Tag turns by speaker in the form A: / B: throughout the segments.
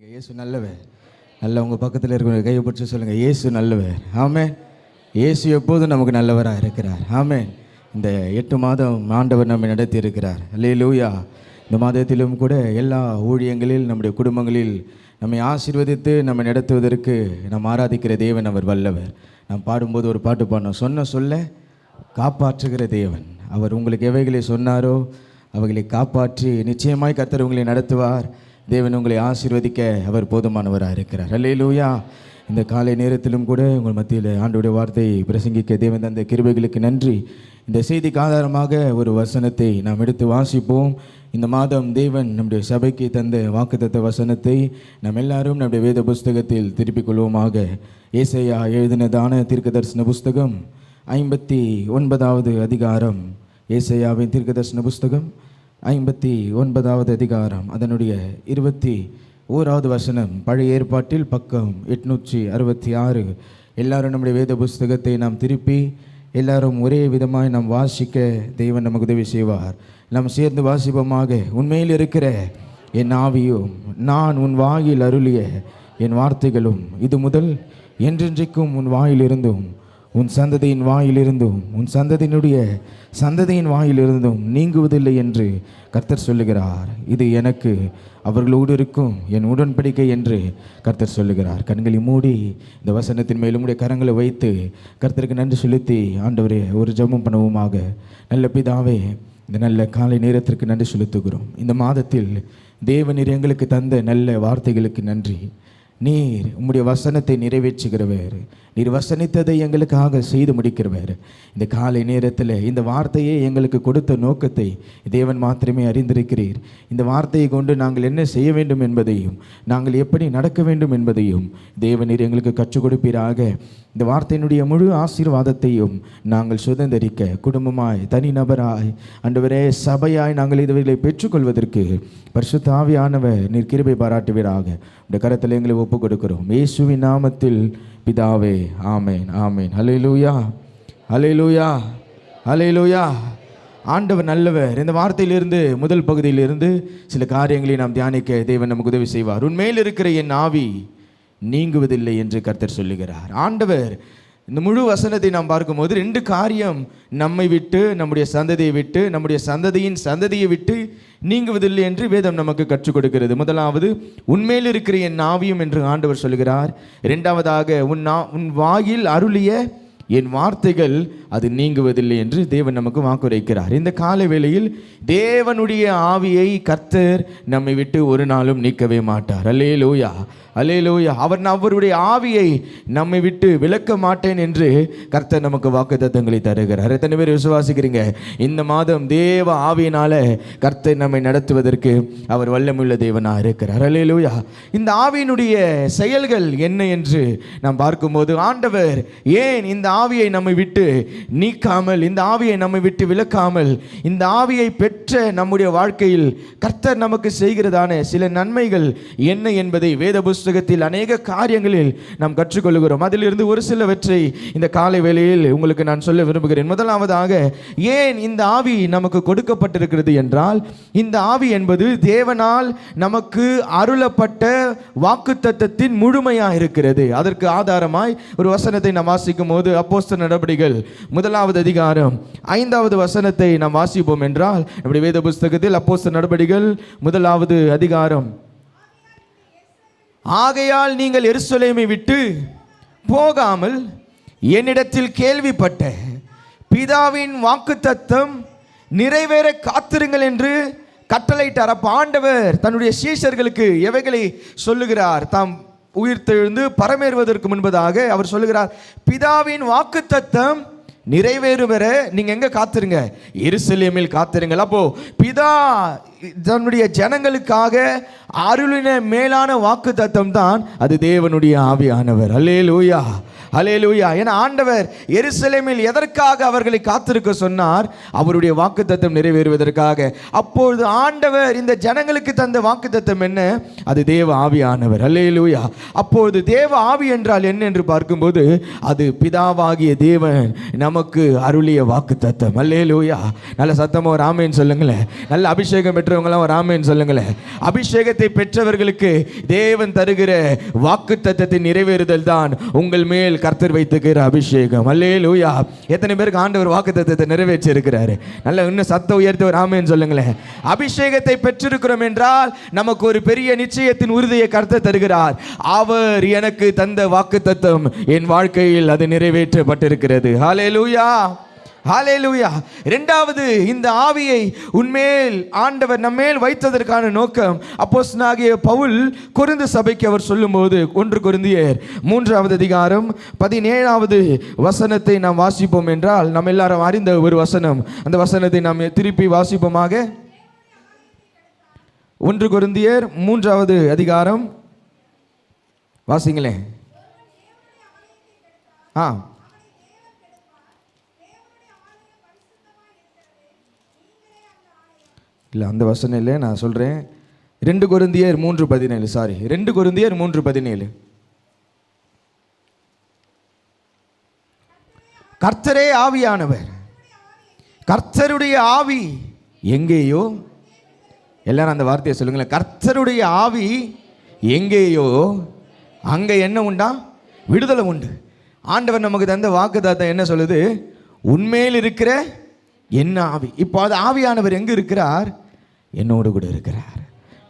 A: இயேசு நல்லவர். நல்ல உங்கள் பக்கத்தில் இருக்கிற கையை பிடிச்சி சொல்லுங்கள், இயேசு நல்லவர். ஆமென். இயேசு எப்போதும் நமக்கு நல்லவராக இருக்கிறார். ஆமென். இந்த 8 மாதம் ஆண்டவர் நம்மை நடத்தி இருக்கிறார். அல்லேலூயா. இந்த மாதத்திலும் கூட எல்லா ஊழியங்களில் நம்முடைய குடும்பங்களில் நம்மை ஆசீர்வதித்து நம்மை நடத்துவதற்கு நாம் ஆராதிக்கிற தேவன் அவர் வல்லவர். நாம் பாடும்போது ஒரு பாட்டு பாடணும், சொன்ன சொல்ல காப்பாற்றுகிற தேவன். அவர் உங்களுக்கு எவைகளை சொன்னாரோ அவைகளை காப்பாற்றி நிச்சயமாய் கர்த்தர் உங்களை நடத்துவார். தேவன் உங்களை ஆசீர்வதிக்க அவர் போதுமானவராக இருக்கிறார். அல்லேலூயா. இந்த காலை நேரத்திலும் கூட உங்கள் மத்தியில் ஆண்டவருடைய வார்த்தையை பிரசங்கிக்க தேவன் தந்த கிருபைகளுக்கு நன்றி. இந்த செய்திக்கு ஆதாரமாக ஒரு வசனத்தை நாம் எடுத்து வாசிப்போம். இந்த மாதம் தேவன் நம்முடைய சபைக்கு தந்த வாக்குத்தத்த வசனத்தை நாம் எல்லாரும் நம்முடைய வேத புஸ்தகத்தில் திருப்பிக் கொள்வோமாக. ஏசாயா எழுதினதான தீர்க்கதரிசன புஸ்தகம் 59வது அதிகாரம். ஏசாயாவின் தீர்க்கதரிசன புஸ்தகம் 59வது அதிகாரம், அதனுடைய 21வது வசனம். பழைய ஏற்பாட்டில் பக்கம் 866. எல்லாரும் நம்முடைய வேத புஸ்தகத்தை நாம் திருப்பி எல்லாரும் ஒரே விதமாய் நாம் வாசிக்க தேவன் நமக்கு உதவி செய்வார். நாம் சேர்ந்து வாசிப்போமாக. உண்மையில் இருக்கிற என் ஆவியும் நான் உன் வாயில் அருளிய என் வார்த்தைகளும் இது முதல் என்றென்றைக்கும் உன் வாயிலிருந்தும் உன் சந்ததியின் வாயிலிருந்தும் உன் சந்ததியின் வாயிலிருந்தும் நீங்குவதில்லை என்று கர்த்தர் சொல்லுகிறார். இது எனக்கு அவர்களோடு இருக்கும் என் உடன்படிக்கை என்று கர்த்தர் சொல்லுகிறார். கண்களை மூடி இந்த வசனத்தின் மேலும் உடைய கரங்களை வைத்து கர்த்தருக்கு நன்றி செலுத்தி ஆண்டவரே ஒரு ஜெபம் பண்ணுவோமாக. நல்ல பிதாவே, இந்த நல்ல காலை நேரத்திற்கு நன்றி செலுத்துகிறோம். இந்த மாதத்தில் தேவநீர் எங்களுக்கு தந்த நல்ல வார்த்தைகளுக்கு நன்றி. நீர் உம்முடைய வசனத்தை நிறைவேற்றுகிறவர். நீர் வசனித்ததை எங்களுக்காக செய்து முடிக்கிறவர். இந்த காலை நேரத்தில் இந்த வார்த்தையை எங்களுக்கு கொடுத்த நோக்கத்தை தேவன் மாத்திரமே அறிந்திருக்கிறீர். இந்த வார்த்தையை கொண்டு நாங்கள் என்ன செய்ய வேண்டும் என்பதையும் நாங்கள் எப்படி நடக்க வேண்டும் என்பதையும் தேவனீர் எங்களுக்கு கற்றுக் கொடுப்பீராக. இந்த வார்த்தையினுடைய முழு ஆசீர்வாதத்தையும் நாங்கள் சுதந்திரிக்க குடும்பமாய் தனிநபராய் ஆண்டவரே சபையாய் நாங்கள் இதுவரை பெற்றுக்கொள்வதற்கு பரிசுத்த ஆவியானவர் நீர் கிருபை பாராட்டுவீராக. இந்த கரத்தில் எங்களை ஒப்புக் கொடுக்கிறோம் இயேசுவின் நாமத்தில் பிதாவே. ஆமேன், ஆமேன். ஹல்லேலூயா, ஹல்லேலூயா, ஹல்லேலூயா. ஆண்டவர் நல்லவர். இந்த வார்த்தையிலிருந்து முதல் பகுதியிலிருந்து சில காரியங்களை நாம் தியானிக்க தேவன் நமக்கு உதவி செய்வார். உண்மையில் இருக்கிற என் ஆவி நீங்குவதில்லை என்று கர்த்தர் சொல்லுகிறார். ஆண்டவர் இந்த முழு வசனத்தை நாம் பார்க்கும்போது 2 காரியம் நம்மை விட்டு நம்முடைய சந்ததியை விட்டு நம்முடைய சந்ததியின் சந்ததியை விட்டு நீங்குவதில்லை என்று வேதம் நமக்கு கற்றுக் கொடுக்கிறது. முதலாவது உண்மையில் இருக்கிற என் ஆவியும் என்று ஆண்டவர் சொல்கிறார். இரண்டாவதாக உன் வாயில் அருளிய என் வார்த்தைகள் அது நீங்குவதில்லை என்று தேவன் நமக்கு வாக்குரைக்கிறார். இந்த காலை வேளையில் தேவனுடைய ஆவியை கர்த்தர் நம்மை விட்டு ஒரு நாளும் நீக்கவே மாட்டார். அல்லேலூயா, அல்லேலூயா. அவருடைய ஆவியை நம்மை விட்டு விலக்க மாட்டேன் என்று கர்த்தர் நமக்கு வாக்குத்தத்தங்களை தருகிறார். எத்தனை பேர் விசுவாசிக்கிறீங்க? இந்த மாதம் தேவ ஆவியினால கர்த்தர் நம்மை நடத்துவதற்கு அவர் வல்லமுள்ள தேவனாக இருக்கிறார். அல்லேலூயா. இந்த ஆவியினுடைய செயல்கள் என்ன என்று நாம் பார்க்கும்போது ஆண்டவர் ஏன் இந்த ஆவியை நம்மை விட்டு நீக்காமல், இந்த ஆவியை நம்மை விட்டு விலக்காமல், இந்த ஆவியை பெற்ற நம்முடைய வாழ்க்கையில் கர்த்தர் நமக்கு செய்கிறதான சில நன்மைகள் என்ன என்பதை வேத புஸ்தகத்தில் அநேக காரியங்களில் நாம் கற்றுக்கொள்கிறோம். அதிலிருந்து ஒரு சிலவற்றை இந்த காலை வேளையில் உங்களுக்கு நான் சொல்ல விரும்புகிறேன். முதலாவதாக ஏன் இந்த ஆவி நமக்கு கொடுக்கப்பட்டிருக்கிறது என்றால், இந்த ஆவி என்பது தேவனால் நமக்கு அருளப்பட்ட வாக்குத்தத்தத்தின் முழுமையாக இருக்கிறது. அதற்கு ஆதாரமாய் ஒரு வசனத்தை நாம் வாசிக்கும் போது அப்போஸ்தலர் நடபடிகள் 1வது அதிகாரம் 5வது வசனத்தை நாம் வாசிப்போம் என்றால், நம்முடைய வேத புஸ்தகத்தில் அப்போஸ்தலர் நடபடிகள் 1வது அதிகாரம், ஆகையால் நீங்கள் எருசலேமை விட்டு போகாமல் என்னிடத்தில் கேள்விப்பட்ட பிதாவின் வாக்குத்தத்தம் நிறைவேற காத்திருங்கள் என்று கட்டளையிட்டார். அப்ப ஆண்டவர் தன்னுடைய சீஷர்களுக்கு எவைகளை சொல்லுகிறார்? தாம் உயிர்த்தெழுந்து பரமேறுவதற்கு முன்பதாக அவர் சொல்லுகிறார், பிதாவின் வாக்குத்தத்தம் நிறைவேறும் வரை நீங்க எங்க காத்திருங்க? எருசலேமில் காத்திருங்கள். அப்போ பிதா தன்னுடைய ஜனங்களுக்காக அருளின மேலான வாக்குத்தத்தம் தான் அது தேவனுடைய ஆவியானவர். அல்லேலூயா, அல்லேலூயா. என ஆண்டவர் எருசலேமில் எதற்காக அவர்களை காத்திருக்க சொன்னார்? அவருடைய வாக்குத்தத்தம் நிறைவேறுவதற்காக. அப்பொழுது ஆண்டவர் இந்த ஜனங்களுக்கு தந்த வாக்குத்தத்தம் என்ன? அது தேவ ஆவியானவர். அல்லேலூயா. அப்பொழுது தேவ ஆவி என்றால் என்ன என்று பார்க்கும்போது அது பிதாவாகிய தேவன் நமக்கு அருளிய வாக்குத்தத்தம். அல்லேலூயா. நல்ல சத்தமா ஒரு ஆமென் சொல்லுங்களேன். நல்ல அபிஷேகம் பெற்ற பெற்றவங்களாம் ஒரு ஆமென் சொல்லுங்களேன். அபிஷேகத்தை பெற்றவர்களுக்கு தேவன் தருகிற வாக்குத்தத்தத்தை நிறைவேறுதல் தான் உங்கள் மேல் கர்த்தர் வைத்துக்கிற அபிஷேகம். அல்லேலூயா. எத்தனை பேருக்கு ஆண்டவர் வாக்குத்தத்தத்தை நிறைவேற்றி இருக்கிறாரு? நல்ல இன்னும் சத்தம் உயர்த்தி ஒரு ஆமென் சொல்லுங்களேன். அபிஷேகத்தை பெற்றிருக்கிறோம் என்றால் நமக்கு ஒரு பெரிய நிச்சயத்தின் உறுதியை கர்த்தர் தருகிறார். அவர் எனக்கு தந்த வாக்குத்தத்தம் என் வாழ்க்கையில் அது நிறைவேற்றப்பட்டிருக்கிறது. ஹல்லேலூயா, ஹல்லேலூயா. இரண்டாவது, இந்த ஆவியை உன்மேல் ஆண்டவர் நம்மேல் வைத்ததற்கான நோக்கம் அப்போஸ்தலனாகிய பவுல் கொரிந்து சபைக்கு அவர் சொல்லும்போது 1 கொரிந்தியர் 3வது அதிகாரம் 17வது வசனத்தை நாம் வாசிப்போம் என்றால், நம்ம எல்லாரும் அறிந்த ஒரு வசனம். அந்த வசனத்தை நாம் திருப்பி வாசிப்போமாக. 1 கொரிந்தியர் 3வது அதிகாரம் வாசிங்களேன். இல்லை, அந்த வசனம் இல்லை, நான் சொல்கிறேன். 2 கொரிந்தியர் 3:17. சாரி, 2 கொரிந்தியர் 3:17. கர்த்தரே ஆவியானவர், கர்த்தருடைய ஆவி எங்கேயோ, எல்லாரும் அந்த வார்த்தையை சொல்லுங்களேன். கர்த்தருடைய ஆவி எங்கேயோ அங்கே என்ன உண்டா? விடுதலை உண்டு. ஆண்டவர் நமக்கு தந்த வாக்குத்தத்தம் என்ன சொல்லுது? உண்மையில் இருக்கிற என்ன ஆவி. இப்போ அது ஆவியானவர் எங்கே இருக்கிறார்? என்னோடு கூட இருக்கிறார்,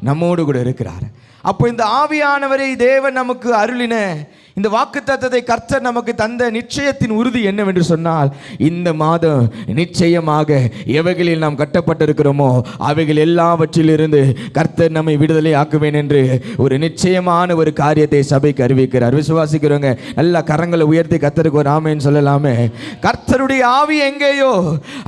A: நம்மோடு கூட இருக்கிறார். அப்போ இந்த ஆவியானவரை தேவன் நமக்கு அருளின இந்த வாக்குத்தத்தத்தை கர்த்தர் நமக்கு தந்த நிச்சயத்தின் உறுதி என்னவென்று சொன்னால், இந்த மாதம் நிச்சயமாக எவைகளில் நாம் கட்டப்பட்டிருக்கிறோமோ அவைகள் எல்லாவற்றிலிருந்து கர்த்தர் நம்மை விடுதலை ஆக்குவேன் என்று ஒரு நிச்சயமான ஒரு காரியத்தை சபைக்கு அறிவிக்கிறார். விசுவாசிக்கிறவங்க நல்லா கரங்களை உயர்த்தி கர்த்தருக்கு ஒரு ஆமென் சொல்லலாமே. கர்த்தருடைய ஆவி எங்கேயோ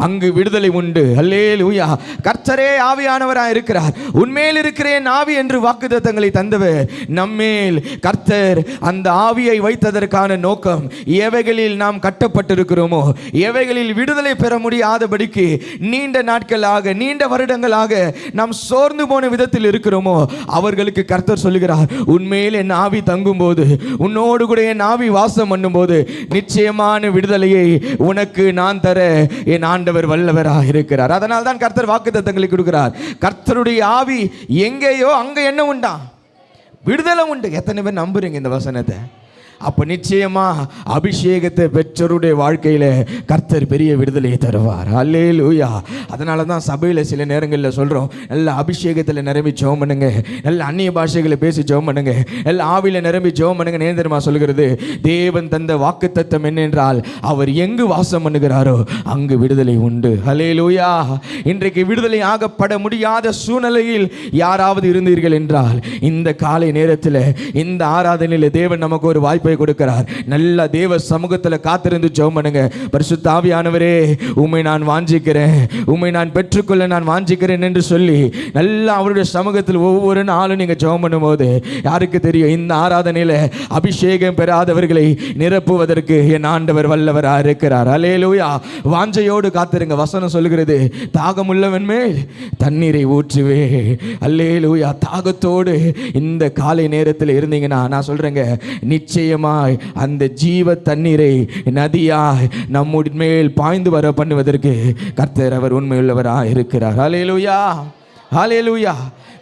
A: அங்கு விடுதலை உண்டு. அல்லேலூயா. கர்த்தரே ஆவியானவராக இருக்கிறார். உன்மேல் இருக்கிறேன் ஆவி என்று வாக்குத்தத்தங்களை தந்தவர் நம்மேல் கர்த்தர் அந்த ஆவியை வைத்ததற்கான நோக்கம், எவைகளில் நாம் கட்டப்பட்டிருக்கிறோமோ, எவைகளில் விடுதலை பெற முடியாதபடிக்கு நீண்ட நாட்களாக, நீண்ட வருடங்களாக நாம் சோர்ந்து போன விதத்தில் இருக்கிறோமோ அவர்களுக்கு கர்த்தர் சொல்லுகிறார், உன்மேல் என் ஆவி தங்கும் போது, உன்னோடு கூட என் ஆவி வாசம் பண்ணும் போது நிச்சயமான விடுதலையை உனக்கு நான் தர என் ஆண்டவர் வல்லவராக இருக்கிறார். அதனால் தான் கர்த்தர் வாக்குத்தத்தங்களை கொடுக்கிறார். கர்த்தருடைய ஆவி எங்கேயோ அங்க என்ன உண்டா? விடுதலை உண்டு. எத்தனை பேர் நம்புறீங்க இந்த வசனத்தை? அப்போ நிச்சயமா அபிஷேகத்தை பெற்றோருடைய வாழ்க்கையில் கர்த்தர் பெரிய விடுதலையை தருவார். அல்லேலூயா. அதனால தான் சபையில் சில நேரங்களில் சொல்கிறோம், நல்ல அபிஷேகத்தில் நிரம்பி ஜெபம் பண்ணுங்க, நல்ல அந்நிய பாஷைகளை பேசி ஜெபம் பண்ணுங்க, நல்ல ஆவியில் நிரம்பி ஜெபம் பண்ணுங்க. நேந்திரமா சொல்கிறது, தேவன் தந்த வாக்குத்தத்தம் என்னென்றால் அவர் எங்கு வாசம் பண்ணுகிறாரோ அங்கு விடுதலை உண்டு. அல்லேலூயா. இன்றைக்கு விடுதலை ஆகப்பட முடியாத சூழ்நிலையில் யாராவது இருந்தீர்கள் என்றால், இந்த காலை நேரத்தில் இந்த ஆராதனையில் தேவன் நமக்கு ஒரு வாய்ப்பை கொடுக்கிறார். நல்ல தேவ சமூகத்தில் காத்திருந்து ஜெபம் பண்ணுங்க. பரிசுத்த ஆவியானவரே, உம்மை நான் வாஞ்சிக்கிறேன், உம்மை நான் பெற்றுக்கொள்ள நான் வாஞ்சிக்கிறேன் என்று சொல்லி நல்ல அவருடைய சமூகத்தில் ஒவ்வொரு நாளும் நீங்கள் ஜெபம் பண்ணும்போது யாருக்கு தெரியும், இந்த ஆராதனையில் அபிஷேகம் பெறாதவர்களை நிரப்புவதற்கு என் ஆண்டவர் வல்லவராக இருக்கிறார். அல்லேலூயா. வாஞ்சையோடு காத்திருங்க. வசனம் சொல்லுகிறது, தாகமுள்ளவன் மேல் தண்ணீரை ஊற்றுவே. அல்லேலூயா. தாகத்தோடு இந்த காலை நேரத்தில் இருந்தீங்கன்னா நான் சொல்றேங்க, நிச்சயமாய் அந்த ஜீவ தண்ணீரை நதியாய் நம்முடைய மேல் பாய்ந்து வர பண்ணுவதற்கு கர்த்தர் அவர் உண்மையுள்ளவராக இருக்கிறார். ஹல்லேலூயா, ஹல்லேலூயா.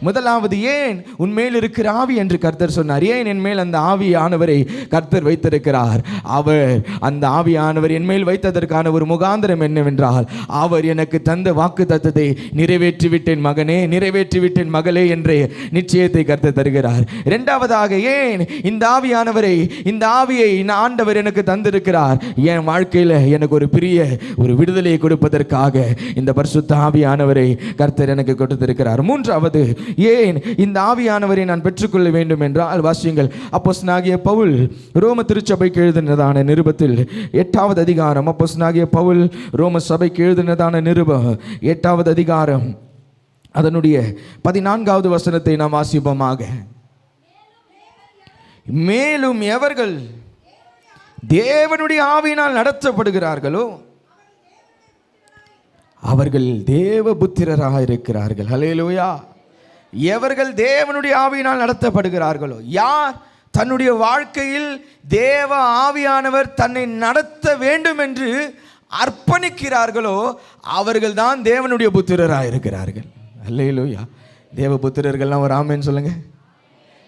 A: முதலாவது, ஏன் உன்மேல் இருக்கிற ஆவி என்று கர்த்தர் சொன்னார்? ஏன் என் மேல் அந்த ஆவியானவரை கர்த்தர் வைத்திருக்கிறார்? அவர் அந்த ஆவியானவர் என் மேல் வைத்ததற்கான ஒரு முகாந்திரம் என்னவென்றால், அவர் எனக்கு தந்த வாக்குத்தத்தத்தை நிறைவேற்றிவிட்டேன் மகனே, நிறைவேற்றிவிட்டேன் மகளே என்ற நிச்சயத்தை கர்த்தர் தருகிறார். இரண்டாவதாக, ஏன் இந்த ஆவியானவரை, இந்த ஆவியை ஆண்டவர் எனக்கு தந்திருக்கிறார்? என் வாழ்க்கையில் எனக்கு ஒரு பெரிய ஒரு விடுதலையை கொடுப்பதற்காக இந்த பரிசுத்த ஆவியானவரை கர்த்தர் எனக்கு கொடுத்திருக்கிறார். மூன்றாவது, ஏன் இந்த ஆவியானவரை நான் பெற்றுக்கொள்ள வேண்டும் என்றால், வாசியுங்கள். அப்போஸ்தலனாகிய பவுல் ரோம திருச்சபைக்கு எழுதினதான நிருபத்தில் 8வது அதிகாரம், அப்போஸ்தலனாகிய பவுல் ரோம சபைக்கு எழுதினதான நிருபம் 8வது அதிகாரம் அதனுடைய 14வது வசனத்தை நாம் வாசிப்போமாக. மேலும் எவர்கள் தேவனுடைய ஆவியினால் நடத்தப்படுகிறார்களோ அவர்கள் தேவ புத்திரராக இருக்கிறார்கள். ஹல்லேலூயா. எவர்கள் தேவனுடைய ஆவியினால் நடத்தப்படுகிறார்களோ, யார் தன்னுடைய வாழ்க்கையில் தேவ ஆவியானவர் தன்னை நடத்த வேண்டும் என்று அர்ப்பணிக்கிறார்களோ அவர்கள் தான் தேவனுடைய புத்திரராக இருக்கிறார்கள். அல்லேலூயா. தேவபுத்திரர்கள்லாம் ஒரு ஆமேன்னு சொல்லுங்க.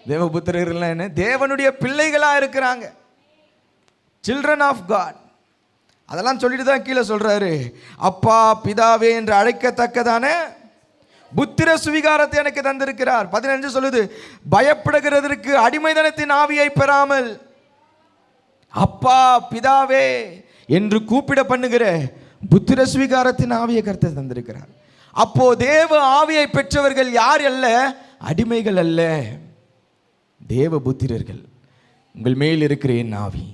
A: தேவபுத்திரர்கள்லாம் என்ன? தேவனுடைய பிள்ளைகளாக இருக்கிறாங்க, சில்ட்ரன் ஆஃப் காட். அதெல்லாம் சொல்லிட்டு தான் கீழே சொல்றாரு, அப்பா பிதாவே என்று அழைக்கத்தக்கதான புத்திர சுவிகாரத்தை எனக்கு தந்திருக்கிறார். 15 சொல்லுது, பயப்படுகிறதற்கு அடிமைதனத்தின் ஆவியை பெறாமல் அப்பா பிதாவே என்று கூப்பிட பண்ணுகிற புத்திர சுவிகாரத்தின் ஆவியை கர்த்தர் தந்திருக்கிறார். அப்போ தேவ ஆவியை பெற்றவர்கள் யார் அல்ல? அடிமைகள் அல்ல, தேவ புத்திரர்கள். உங்கள் மேல் இருக்கிற என் ஆவி.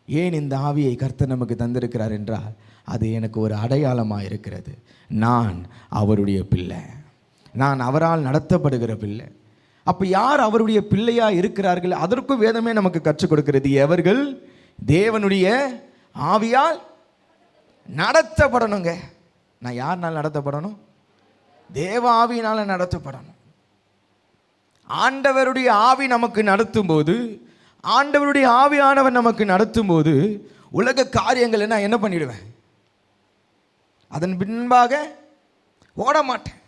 A: ஏன் இந்த ஆவியை கர்த்தர் நமக்கு தந்திருக்கிறார் என்றால், அது எனக்கு ஒரு அடையாளமாக இருக்கிறது. நான் அவருடைய பிள்ளை, நான் அவரால் நடத்தப்படுகிற பிள்ளை. அப்போ யார் அவருடைய பிள்ளையாக இருக்கிறார்கள்? அதற்கும் வேதமே நமக்கு கற்றுக் கொடுக்கிறது. எவர்கள் தேவனுடைய ஆவியால் நடத்தப்படணுங்க. நான் யார்னால் நடத்தப்படணும்? தேவ ஆவியினால் நடத்தப்படணும். ஆண்டவருடைய ஆவி நமக்கு நடத்தும் போது, ஆண்டவருடைய ஆவியானவர் நமக்கு நடத்தும் போது, உலக காரியங்களை நான் என்ன பண்ணிடுவேன்? அதன் பின்பாக ஓட மாட்டேன்.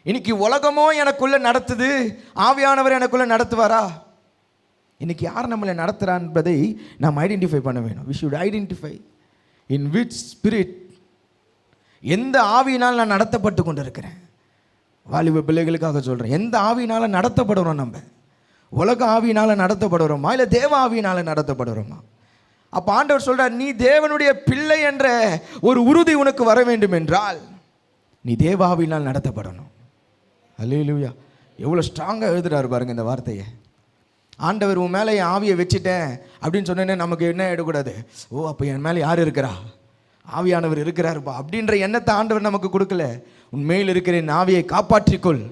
A: இன்னைக்கு உலகமோ எனக்குள்ள நடத்துது, ஆவியானவர் எனக்குள்ள நடத்துவாரா? இன்னைக்கு யார் நம்மளை நடத்துறா என்பதை நாம் ஐடென்டிஃபை பண்ண வேணும். We should identify in which spirit, எந்த ஆவியினால் நான் நடத்தப்பட்டு கொண்டு இருக்கிறேன். வாலிப பிள்ளைகளுக்காக சொல்கிறேன், எந்த ஆவியினால் நடத்தப்படுறோம்? நம்ம உலக ஆவியினால் நடத்தப்படுறோமா, இல்லை தேவ ஆவியினால் நடத்தப்படுறோமா? அப்போ ஆண்டவர் சொல்கிறார், நீ தேவனுடைய பிள்ளை என்ற ஒரு உறுதி உனக்கு வர வேண்டும் என்றால் நீ தேவ ஆவியினால் நடத்தப்படணும். அல்லேலூயா. எவ்வளோ ஸ்ட்ராங்காக எழுதுறாரு பாருங்க இந்த வார்த்தையை. ஆண்டவர் உன் மேலே என் ஆவியை வச்சுட்டேன் அப்படின்னு சொன்னேன்னே நமக்கு என்ன எடுக்கூடாது? ஓ, அப்போ என் மேலே யார் இருக்கிறா? ஆவியானவர் இருக்கிறாருப்பா அப்படின்ற எண்ணத்தை ஆண்டவர் நமக்கு கொடுக்கல. உண்மையில் இருக்கிற என் ஆவியை காப்பாற்றிக்கொள்.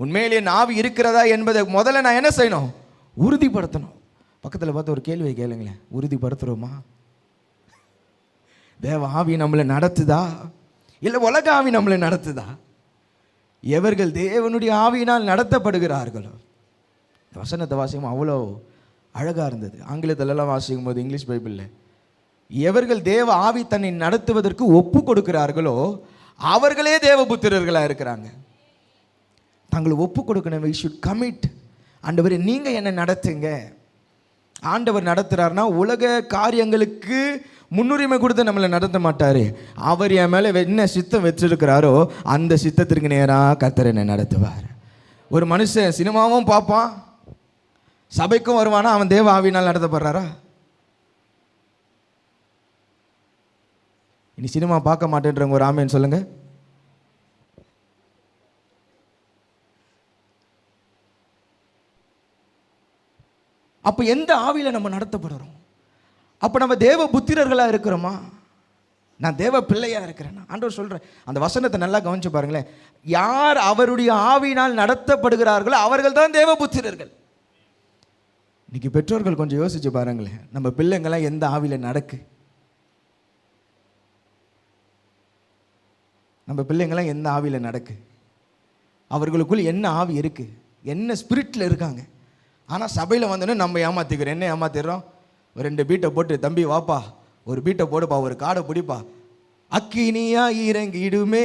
A: உண்மையில் என் ஆவி இருக்கிறதா என்பதை முதல்ல நான் என்ன செய்யணும்? உறுதிப்படுத்தணும். பக்கத்தில் பார்த்து ஒரு கேள்வியை கேளுங்களேன், உறுதிப்படுத்துகிறோமா? தேவ ஆவி நம்மளை நடத்துதா, இல்லை உலக ஆவி நம்மளை நடத்துதா? எவர்கள் தேவனுடைய ஆவியினால் நடத்தப்படுகிறார்களோ. இந்த வசனத்தை வாசிக்கும் அவ்வளோ அழகாக இருந்தது. ஆங்கிலத்திலலாம் வாசிக்கும் போது, இங்கிலீஷ் பைபிளில், எவர்கள் தேவ ஆவி தன்னை நடத்துவதற்கு ஒப்பு கொடுக்கிறார்களோ அவர்களே தேவபுத்திரர்களாக இருக்கிறாங்க. தங்களை ஒப்பு கொடுக்கணும். we should commit. ஆண்டவர் நீங்கள் என்னை நடத்துங்க. ஆண்டவர் நடத்துகிறார்னா உலக காரியங்களுக்கு முன்னுரிமை கொடுத்து நம்மளை நடத்த மாட்டார். அவர் என் மேலே என்ன சித்தம் வச்சிருக்கிறாரோ அந்த சித்தத்திற்கு நேராக கர்த்தர் என்னை நடத்துவார். ஒரு மனுஷன் சினிமாவும் பார்ப்பான், சபைக்கும் வருவானா, அவன் தேவ ஆவியினால் நடத்தப்படுறாரா? இனி சினிமா பார்க்க மாட்டேன்றவங்க ஒரு ஆமேன்னு சொல்லுங்க. அப்போ எந்த ஆவியில் நம்ம நடத்தப்படுறோம்? அப்போ நம்ம தேவ புத்திரர்களாக இருக்கிறோமா? நான் தேவ பிள்ளையாக இருக்கிறேன். ஆண்டவர் சொல்கிறேன், அந்த வசனத்தை நல்லா கவனிச்சு பாருங்களேன். யார் அவருடைய ஆவியினால் நடத்தப்படுகிறார்களோ அவர்கள் தான் தேவ புத்திரர்கள். இன்னைக்கு பெற்றோர்கள் கொஞ்சம் யோசிச்சு பாருங்களேன், நம்ம பிள்ளைங்களாம் எந்த ஆவியில் நடக்கு? நம்ம பிள்ளைங்களாம் எந்த ஆவியில் நடக்கு? அவர்களுக்குள் என்ன ஆவி இருக்குது, என்ன ஸ்பிரிட்டில் இருக்காங்க? ஆனால் சபையில் வந்தோன்னே நம்ம ஏமாற்றிக்கிறோம். என்ன ஏமாத்திடுறோம்? ஒரு 2 பீட்டை போட்டு, தம்பி வாப்பா ஒரு பீட்டை போடுப்பா, ஒரு காடை பிடிப்பா, அக்கினியா இறங்கிடுமே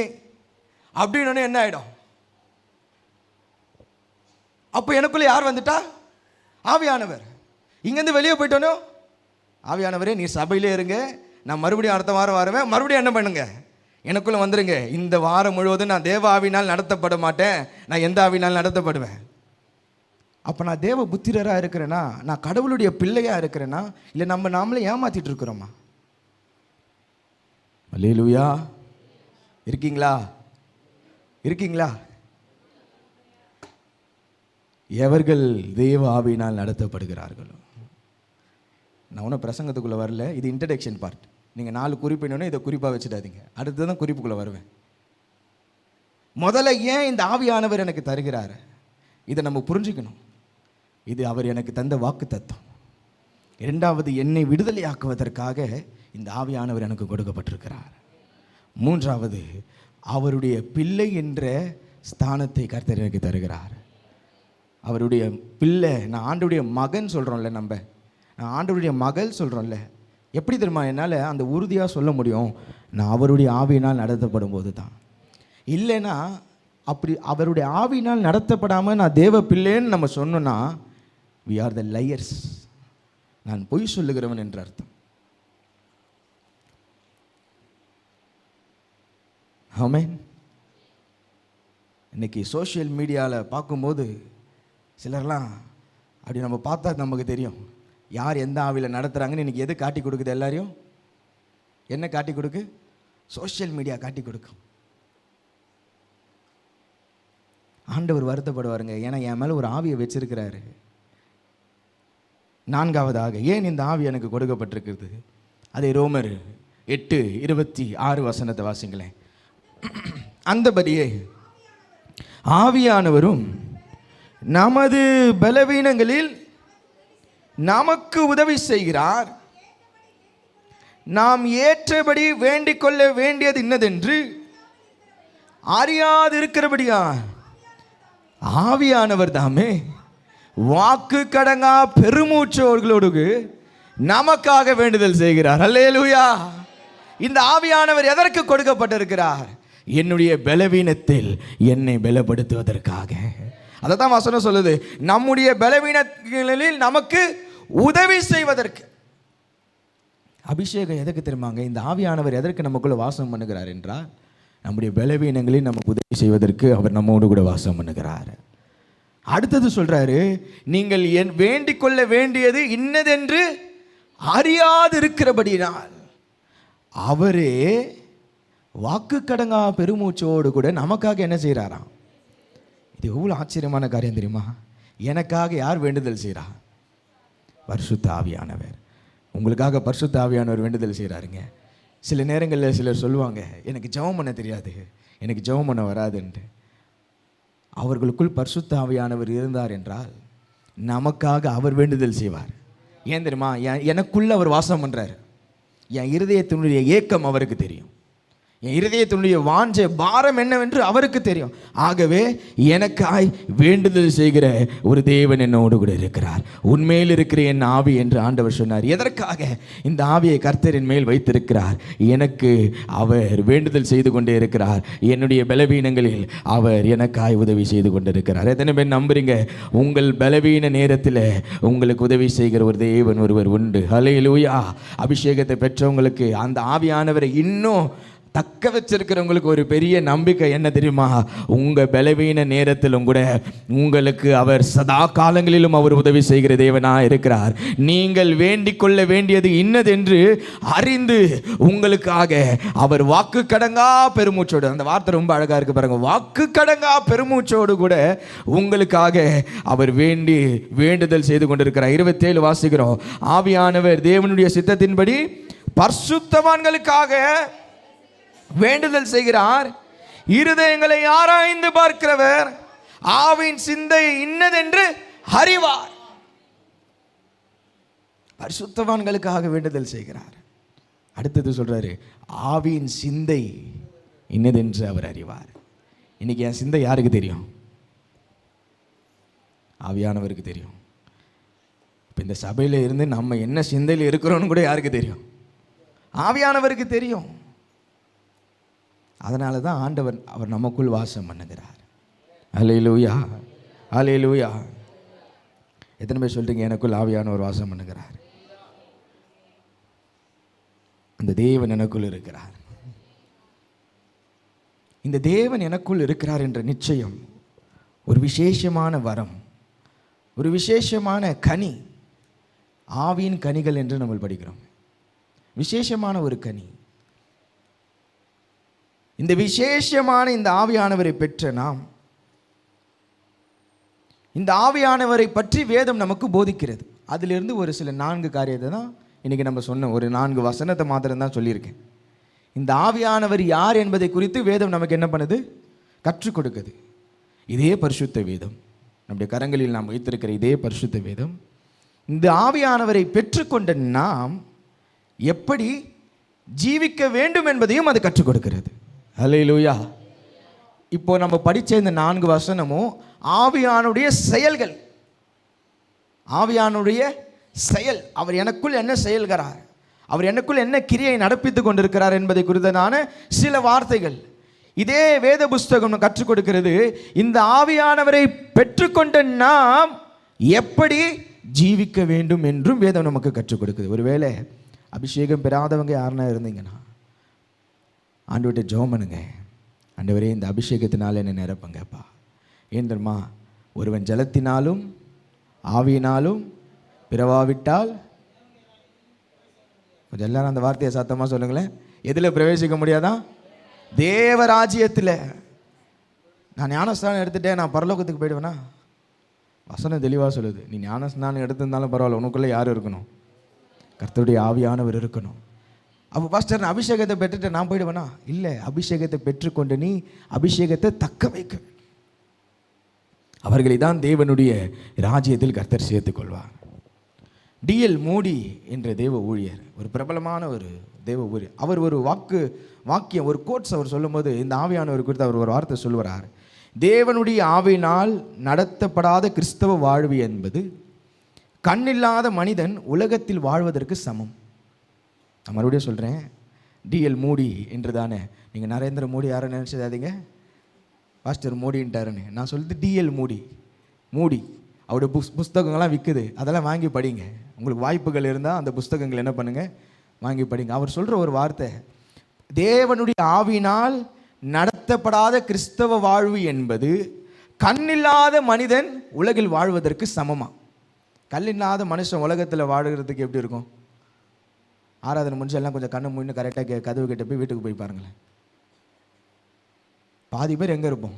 A: அப்படின்னு என்ன ஆகிடும்? அப்போ எனக்குள்ளே யார் வந்துட்டா? ஆவியானவர். இங்கேருந்து வெளியே போயிட்டோனோ, ஆவியானவரே நீ சபையிலே இருங்க, நான் மறுபடியும் அடுத்த வாரம் வருவேன், மறுபடியும் என்ன பண்ணுங்க, எனக்குள்ளே வந்துடுங்க. இந்த வாரம் முழுவதும் நான் தேவ ஆவினால் நடத்தப்பட மாட்டேன், நான் எந்த ஆவினால் நடத்தப்படுவேன்? அப்போ நான் தேவ புத்திரராக இருக்கிறேன்னா, நான் கடவுளுடைய பிள்ளையாக இருக்கிறேன்னா, இல்லை நாமளே ஏமாற்றிட்டு இருக்கிறோமா? அல்லேலூயா. இருக்கீங்களா? இருக்கீங்களா? எவர்கள் தேவ ஆவியினால் நடத்தப்படுகிறார்களோ. நான் ஒன்றும் பிரசங்கத்துக்குள்ளே வரல, இது இன்ட்ரடக்ஷன் பார்ட். நீங்கள் 4 குறிப்பிடணும், இதை குறிப்பாக வச்சுடாதீங்க, அடுத்து தான் குறிப்புக்குள்ளே வருவேன். முதல்ல ஏன் இந்த ஆவியானவர் எனக்கு தருகிறார், இதை நம்ம புரிஞ்சுக்கணும். இது அவர் எனக்கு தந்த வாக்கு தத்தம். 2வது, என்னை விடுதலையாக்குவதற்காக இந்த ஆவியானவர் எனக்கு கொடுக்கப்பட்டிருக்கிறார். 3வது, அவருடைய பிள்ளை என்ற ஸ்தானத்தை கர்த்தர் எனக்கு தருகிறார். அவருடைய பிள்ளை, நான் ஆண்டவருடைய மகன் சொல்கிறோம்ல, நான் ஆண்டவருடைய மகள் சொல்கிறோம்ல. எப்படி தெரியுமா என்னால் அந்த உறுதியாக சொல்ல முடியும்? நான் அவருடைய ஆவியினால் நடத்தப்படும் போது தான். இல்லைன்னா அப்படி அவருடைய ஆவியினால் நடத்தப்படாமல் நான் தேவ பிள்ளைன்னு நம்ம சொன்னோன்னா we are the liars. நான் பொய் சொல்லுகிறவன் என்ற அர்த்தம். ஆமென். இன்னைக்கு சோஷியல் மீடியாவில் பார்க்கும்போது சிலர்லாம் அப்படி நம்ம பார்த்தா நமக்கு தெரியும் யார் எந்த ஆவியில் நடத்துகிறாங்கன்னு. இன்றைக்கி எது காட்டி கொடுக்குது? எல்லாரையும் என்ன காட்டி கொடுக்கு? சோஷியல் மீடியா காட்டி கொடுக்கும். ஆண்டவர் வருத்தப்படுவாருங்க, ஏன்னா என் மேலே ஒரு ஆவியை வச்சிருக்கிறாரு. நான்காவதாக ஏன் இந்த ஆவி எனக்கு கொடுக்கப்பட்டிருக்கிறது? அதை ரோமர் 8:26 வாசிங்களேன். அந்தபடியே ஆவியானவரும் நமது பலவீனங்களில் நமக்கு உதவி செய்கிறார். நாம் ஏற்றபடி வேண்டிக் கொள்ள வேண்டியது இன்னதென்று அறியாதிருக்கிறபடியா ஆவியானவர் தாமே வாக்கு கடங்கா பெருமூச்சோர்களோடு நமக்காக வேண்டுதல் செய்கிறார். அல்லேலூயா. இந்த ஆவியானவர் எதற்கு கொடுக்கப்பட்டிருக்கிறார்? என்னுடைய பலவீனத்தில் என்னை பலப்படுத்துவதற்காக. அதை தான் வசனம் சொல்லுது, நம்முடைய பலவீனங்களில் நமக்கு உதவி செய்வதற்கு. அபிஷேகம் எதற்கு தெரியுமாங்க? இந்த ஆவியானவர் எதற்கு நமக்குள்ள வாசம் பண்ணுகிறார் என்றால், நம்முடைய பலவீனங்களில் நமக்கு உதவி செய்வதற்கு அவர் நம்மோடு கூட வாசம் பண்ணுகிறார். அடுத்தது சொல்றாரு, நீங்கள் வேண்டிக் கொள்ள வேண்டியது இன்னதென்று அறியாது இருக்கிறபடினால் அவரே வாக்கு கடங்கா பெருமூச்சோடு கூட நமக்காக என்ன செய்கிறாராம்? இது எவ்வளோ ஆச்சரியமான காரியம் தெரியுமா? எனக்காக யார் வேண்டுதல் செய்கிறா? பரிசுத்த ஆவியானவர். உங்களுக்காக பரிசுத்த ஆவியானவர் வேண்டுதல் செய்கிறாருங்க. சில நேரங்களில் சிலர் சொல்லுவாங்க, எனக்கு ஜெபம் பண்ண தெரியாது, எனக்கு ஜெபம் பண்ண வராதுன்ட்டு. அவர்களுக்குள் பரிசுத்த ஆவியானவர் இருந்தார் என்றால் நமக்காக அவர் வேண்டுதல் செய்வார். ஏன் தெரியுமா? எனக்குள்ள அவர் வாசம் பண்ணுறார். என் இருதயத்தினுடைய ஏக்கம் அவருக்கு தெரியும். என் இருதயத்தினுடைய வாஞ்ச பாரம் என்னவென்று அவருக்கு தெரியும். ஆகவே எனக்காய் வேண்டுதல் செய்கிற ஒரு தேவன் என்னோடு கூட இருக்கிறார். உன்மேல் இருக்கிற என் ஆவி என்று ஆண்டவர் சொன்னார். எதற்காக இந்த ஆவியை கர்த்தரின் மேல் வைத்திருக்கிறார்? எனக்கு அவர் வேண்டுதல் செய்து கொண்டே இருக்கிறார். என்னுடைய பலவீனங்களில் அவர் எனக்காய் உதவி செய்து கொண்டிருக்கிறார். எத்தனை பேர் நம்புறீங்க? உங்கள் பலவீன நேரத்தில் உங்களுக்கு உதவி செய்கிற ஒரு தேவன் ஒருவர் உண்டு. ஹல்லேலூயா. அபிஷேகத்தை பெற்றவங்களுக்கு அந்த ஆவியானவரை இன்னும் தக்க வச்சிருக்கிறவங்களுக்கு ஒரு பெரிய நம்பிக்கை என்ன தெரியுமா? உங்க பலவீன நேரத்திலும் கூட உங்களுக்கு அவர் சதா காலங்களிலும் அவர் உதவி செய்கிற தேவனா இருக்கிறார். நீங்கள் வேண்டிக் கொள்ள வேண்டியது இன்னதென்று அறிந்து உங்களுக்காக அவர் வாக்கு கடங்கா பெருமூச்சோடு, அந்த வார்த்தை ரொம்ப அழகா இருக்கு பாருங்க, வாக்கு கடங்கா பெருமூச்சோடு கூட உங்களுக்காக அவர் வேண்டுதல் செய்து கொண்டிருக்கிறார். 27 வாசிக்கிறோம். ஆவியானவர் தேவனுடைய சித்தத்தின்படி பரிசுத்தவான்களுக்காக வேண்டுதல் செய்கிறார். இருதயங்களை ஆராய்ந்து பார்க்கிறவர் ஆவியின் சிந்தை இன்னதென்று அறிவார். பரிசுத்தவான்களுக்காக வேண்டுதல் செய்கிறார். அடுத்தது சொல்றாரு, ஆவியின் சிந்தை இன்னதென்று அவர் அறிவார். இன்னைக்கு என் சிந்தை யாருக்கு தெரியும்? ஆவியானவருக்கு தெரியும். இப்போ இந்த சபையில் இருந்து நம்ம என்ன சிந்தையில் இருக்கிறோன்னு கூட யாருக்கு தெரியும்? ஆவியானவருக்கு தெரியும். அதனால தான் ஆண்டவர் அவர் நமக்குள் வாசம் பண்ணுகிறார். அல்லேலூயா, அல்லேலூயா. எத்தனை பேர் சொல்றீங்க எனக்குள் ஆவியானவர் வாசம் பண்ணுகிறார்? அந்த தேவன் எனக்குள் இருக்கிறார். இந்த தேவன் எனக்குள் இருக்கிறார் என்ற நிச்சயம் ஒரு விசேஷமான வரம், ஒரு விசேஷமான கனி. ஆவியின் கனிகள் என்று நம்ம படிக்கிறோம். விசேஷமான ஒரு கனி. இந்த விசேஷமான இந்த ஆவியானவரை பெற்ற நாம், இந்த ஆவியானவரை பற்றி வேதம் நமக்கு போதிக்கிறது. அதிலிருந்து ஒரு சில 4 காரியத்தை தான் இன்றைக்கி நம்ம சொன்ன ஒரு 4 வசனத்தை மாத்திரம் தான் சொல்லியிருக்கேன். இந்த ஆவியானவர் யார் என்பதை குறித்து வேதம் நமக்கு என்ன பண்ணுது? கற்றுக் கொடுக்குது. இதே பரிசுத்த வேதம், நம்முடைய கரங்களில் நாம் வைத்திருக்கிற இதே பரிசுத்த வேதம், இந்த ஆவியானவரை பெற்றுக்கொண்ட நாம் எப்படி ஜீவிக்க வேண்டும் என்பதையும் அது கற்றுக் கொடுக்கிறது. அல்லேலூயா. இப்போ நம்ம படித்த இந்த 4 வசனமும் ஆவியானுடைய செயல்கள். ஆவியானுடைய செயல், அவர் எனக்குள் என்ன செயல்கிறார், அவர் எனக்குள் என்ன கிரியை நடப்பித்து கொண்டிருக்கிறார் என்பதை குறித்ததான சில வார்த்தைகள். இதே வேத புஸ்தகம் கற்றுக் கொடுக்கிறது, இந்த ஆவியானவரை பெற்றுக்கொண்ட நாம் எப்படி ஜீவிக்க வேண்டும் என்றும் வேதம் நமக்கு கற்றுக் கொடுக்குது. ஒருவேளை அபிஷேகம் பெறாதவங்க யாருன்னா இருந்தீங்கன்னா ஆண்டவர்கிட்ட ஜெபம் பண்ணுங்க. ஆண்டவரே, இந்த அபிஷேகத்தினால என்ன நிரப்புங்கப்பா. ஏன் தெரியுமா? ஒருவன் ஜலத்தினாலும் ஆவியினாலும் பிறவாவிட்டால், கொஞ்சம் எல்லாரும் அந்த வார்த்தையை சத்தமாக சொல்லுங்களேன். எதில் பிரவேசிக்க முடியாதான்? தேவராஜ்யத்தில். நான் ஞானஸ்நானம் எடுத்துட்டேன், நான் பரலோகத்துக்கு போயிடுவேனா? வசனம் தெளிவாக சொல்லுது, நீ ஞானஸ்நானம் எடுத்திருந்தாலும் பரவாயில்ல, உனக்குள்ளே யார் இருக்கணும்? கர்த்தருடைய ஆவியானவர் இருக்கணும். அப்போ பாஸ்டர், நான் அபிஷேகத்தை பெற்றுட்டு நான் போயிடுவேனா? இல்லை, அபிஷேகத்தை பெற்றுக்கொண்டு நீ அபிஷேகத்தை தக்க வைக்க. அவர்களை தான் தேவனுடைய ராஜ்யத்தில் கர்த்தர் சேர்த்துக் கொள்வார். டிஎல் மூடி என்ற தேவ ஊழியர், ஒரு பிரபலமான ஒரு தேவ ஊழியர். அவர் ஒரு வாக்கியம், ஒரு கோட்ஸ் அவர் சொல்லும்போது, இந்த ஆவியானவர் குறித்து அவர் ஒரு வார்த்தை சொல்லுவார். தேவனுடைய ஆவியினால் நடத்தப்படாத கிறிஸ்தவ வாழ்வு என்பது கண்ணில்லாத மனிதன் உலகத்தில் வாழ்வதற்கு சமம். நான் மறுபடியும் சொல்கிறேன், டிஎல் மூடி என்று தானே. நீங்கள் நரேந்திர மோடி யாரை நினச்சதாதீங்க, பாஸ்டர் மோடின்ட்டாருன்னு. நான் சொல்லிட்டு டிஎல் மூடி அவருடைய புஸ்தகங்கள்லாம் விற்குது, அதெல்லாம் வாங்கி படிங்க. உங்களுக்கு வாய்ப்புகள் இருந்தால் அந்த புஸ்தகங்கள் என்ன பண்ணுங்கள், வாங்கி படிங்க. அவர் சொல்கிற ஒரு வார்த்தை, தேவனுடைய ஆவியினால் நடத்தப்படாத கிறிஸ்தவ வாழ்வு என்பது கண்ணில்லாத மனிதன் உலகில் வாழ்வதற்கு சமமாக. கல்லில்லாத மனுஷன் உலகத்தில் வாழ்கிறதுக்கு எப்படி இருக்கும்? ஆராதனை முடிஞ்சு எல்லாம் கொஞ்சம் கண்ணு மூணு கரெக்டாக கதவு கிட்ட போய் வீட்டுக்கு போய் பாருங்களேன். பாதி பேர் எங்கே இருப்போம்?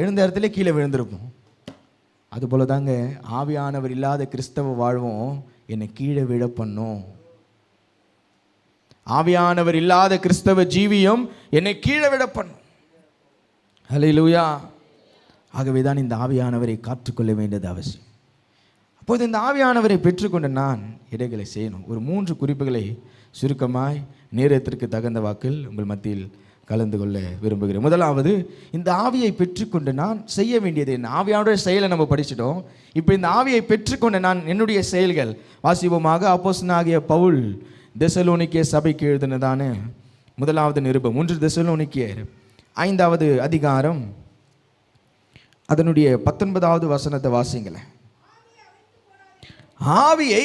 A: எழுந்த இடத்துல கீழே விழுந்திருப்போம். அதுபோல தாங்க ஆவியானவர் இல்லாத கிறிஸ்தவ வாழ்வும் என்னை கீழே விழ பண்ணும். ஆவியானவர் இல்லாத கிறிஸ்தவ ஜீவியம் என்னை கீழே விட பண்ணும். ஹல்லேலூயா. ஆகவே தான் இந்த ஆவியானவரை காத்துக்கொள்ள வேண்டியது அவசியம். அப்போது இந்த ஆவியானவரை பெற்றுக்கொண்ட நான் இடைகளை செய்யணும். ஒரு 3 குறிப்புகளை சுருக்கமாய் நேரத்திற்கு தகுந்த வாக்கில் உங்கள் மத்தியில் கலந்து கொள்ள விரும்புகிறேன். முதலாவது, இந்த ஆவியை பெற்றுக்கொண்டு நான் செய்ய வேண்டியது என்ன? ஆவியானுடைய செயலை நம்ம படிச்சிட்டோம். இப்போ இந்த ஆவியை பெற்றுக்கொண்ட நான் என்னுடைய செயல்கள் வாசிப்போமாக. அப்போஸ்தலனாகிய பவுல் தெசலோனிக்கே சபைக்கு எழுதினதான முதலாவது நிருபம் 1 தெசலோனிக்கேயர் 5வது அதிகாரம் அதனுடைய 19வது வசனத்தை வாசிங்களேன். ஆவியை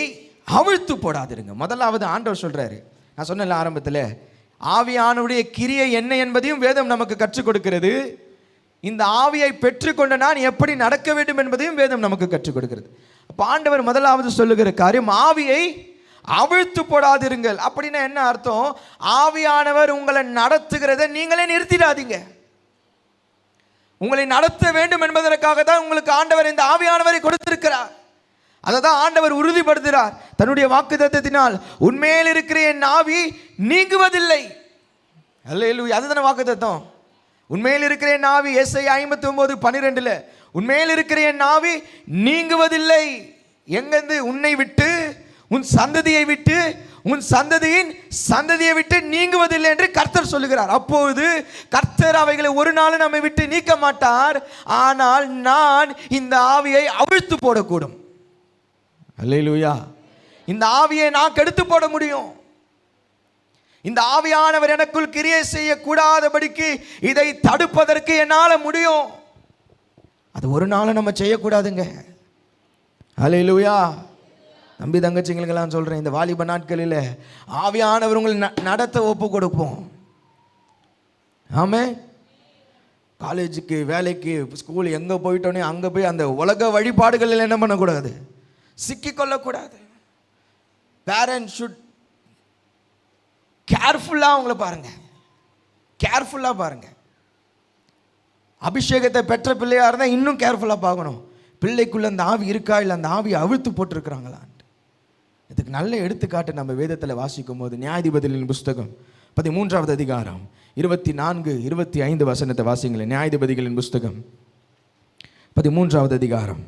A: அவிழ்த்து போடாதிருங்க. முதலாவது ஆண்டவர் சொல்றாரு, நான் சொன்ன ஆரம்பத்தில், ஆவியானுடைய கிரியை என்ன என்பதையும் வேதம் நமக்கு கற்றுக் கொடுக்கிறது. இந்த ஆவியை பெற்றுக்கொண்ட நான் எப்படி நடக்க வேண்டும் என்பதையும் வேதம் நமக்கு கற்றுக் கொடுக்கிறது. அப்போ ஆண்டவர் முதலாவது சொல்லுகிற காரியம், ஆவியை அவிழ்த்து போடாதிருங்கள். அப்படின்னா என்ன அர்த்தம்? ஆவியானவர் உங்களை நடத்துகிறத நீங்களே நிறுத்திடாதீங்க. உங்களை நடத்த வேண்டும் என்பதற்காக தான் உங்களுக்கு ஆண்டவர் இந்த ஆவியானவரை கொடுத்திருக்கிறார். அதை தான் ஆண்டவர் உறுதிப்படுத்துகிறார் தன்னுடைய வாக்குத்தத்தத்தினால். உண்மையில் இருக்கிற என் ஆவி நீங்குவதில்லை. அல்லேலூயா. அதுதானே வாக்குத்தத்தம். உண்மையில் இருக்கிற என் ஆவி, எஸ்ஐயா 59:12, உண்மையில் இருக்கிற என் ஆவி நீங்குவதில்லை. எங்கேருந்து? உன்னை விட்டு, உன் சந்ததியை விட்டு, உன் சந்ததியின் சந்ததியை விட்டு நீங்குவதில்லை என்று கர்த்தர் சொல்லுகிறார். அப்போது கர்த்தர் அவைகளை ஒரு நாள் நம்மை விட்டு நீக்க மாட்டார். ஆனால் நான் இந்த ஆவியை அவிழ்த்து போடக்கூடும். அல்லேலூயா. இந்த ஆவியை நான் கெடுத்து போட முடியும். இந்த ஆவியானவர் எனக்குள் கிரியை செய்யக்கூடாதபடிக்கு இதை தடுப்பதற்கு என்னால் முடியும். அது ஒரு நாள் நம்ம செய்யக்கூடாதுங்க. அல்லேலூயா. தம்பி தங்கச்சிங்களுக்கெல்லாம் சொல்கிறேன், இந்த வாலிப நாட்களில் ஆவியானவர் உங்களை நடத்த ஒப்பு கொடுப்போம். ஆமே. காலேஜுக்கு, வேலைக்கு, ஸ்கூல் எங்கே போயிட்டோன்னே அங்கே போய் அந்த உலக வழிபாடுகளில் என்ன பண்ணக்கூடாது, சிக்கிக்கொள்ளக்கூடாது. பேரண்ட்ஸ் ஷுட் கேர்ஃபுல்லாக அவங்கள பாருங்க, கேர்ஃபுல்லாக பாருங்க. அபிஷேகத்தை பெற்ற பிள்ளையாக இருந்தால் இன்னும் கேர்ஃபுல்லாக பார்க்கணும். பிள்ளைக்குள்ள அந்த ஆவி இருக்கா, இல்லை அந்த ஆவியை அவிழ்த்து போட்டிருக்கிறாங்களான். இதுக்கு நல்ல எடுத்துக்காட்டு நம்ம வேதத்தில் வாசிக்கும் போது நியாயாதிபதிகளின் புஸ்தகம் 13வது அதிகாரம் 24-25 வசனத்தை வாசிங்களேன். நியாயாதிபதிகளின் புஸ்தகம் 13வது அதிகாரம்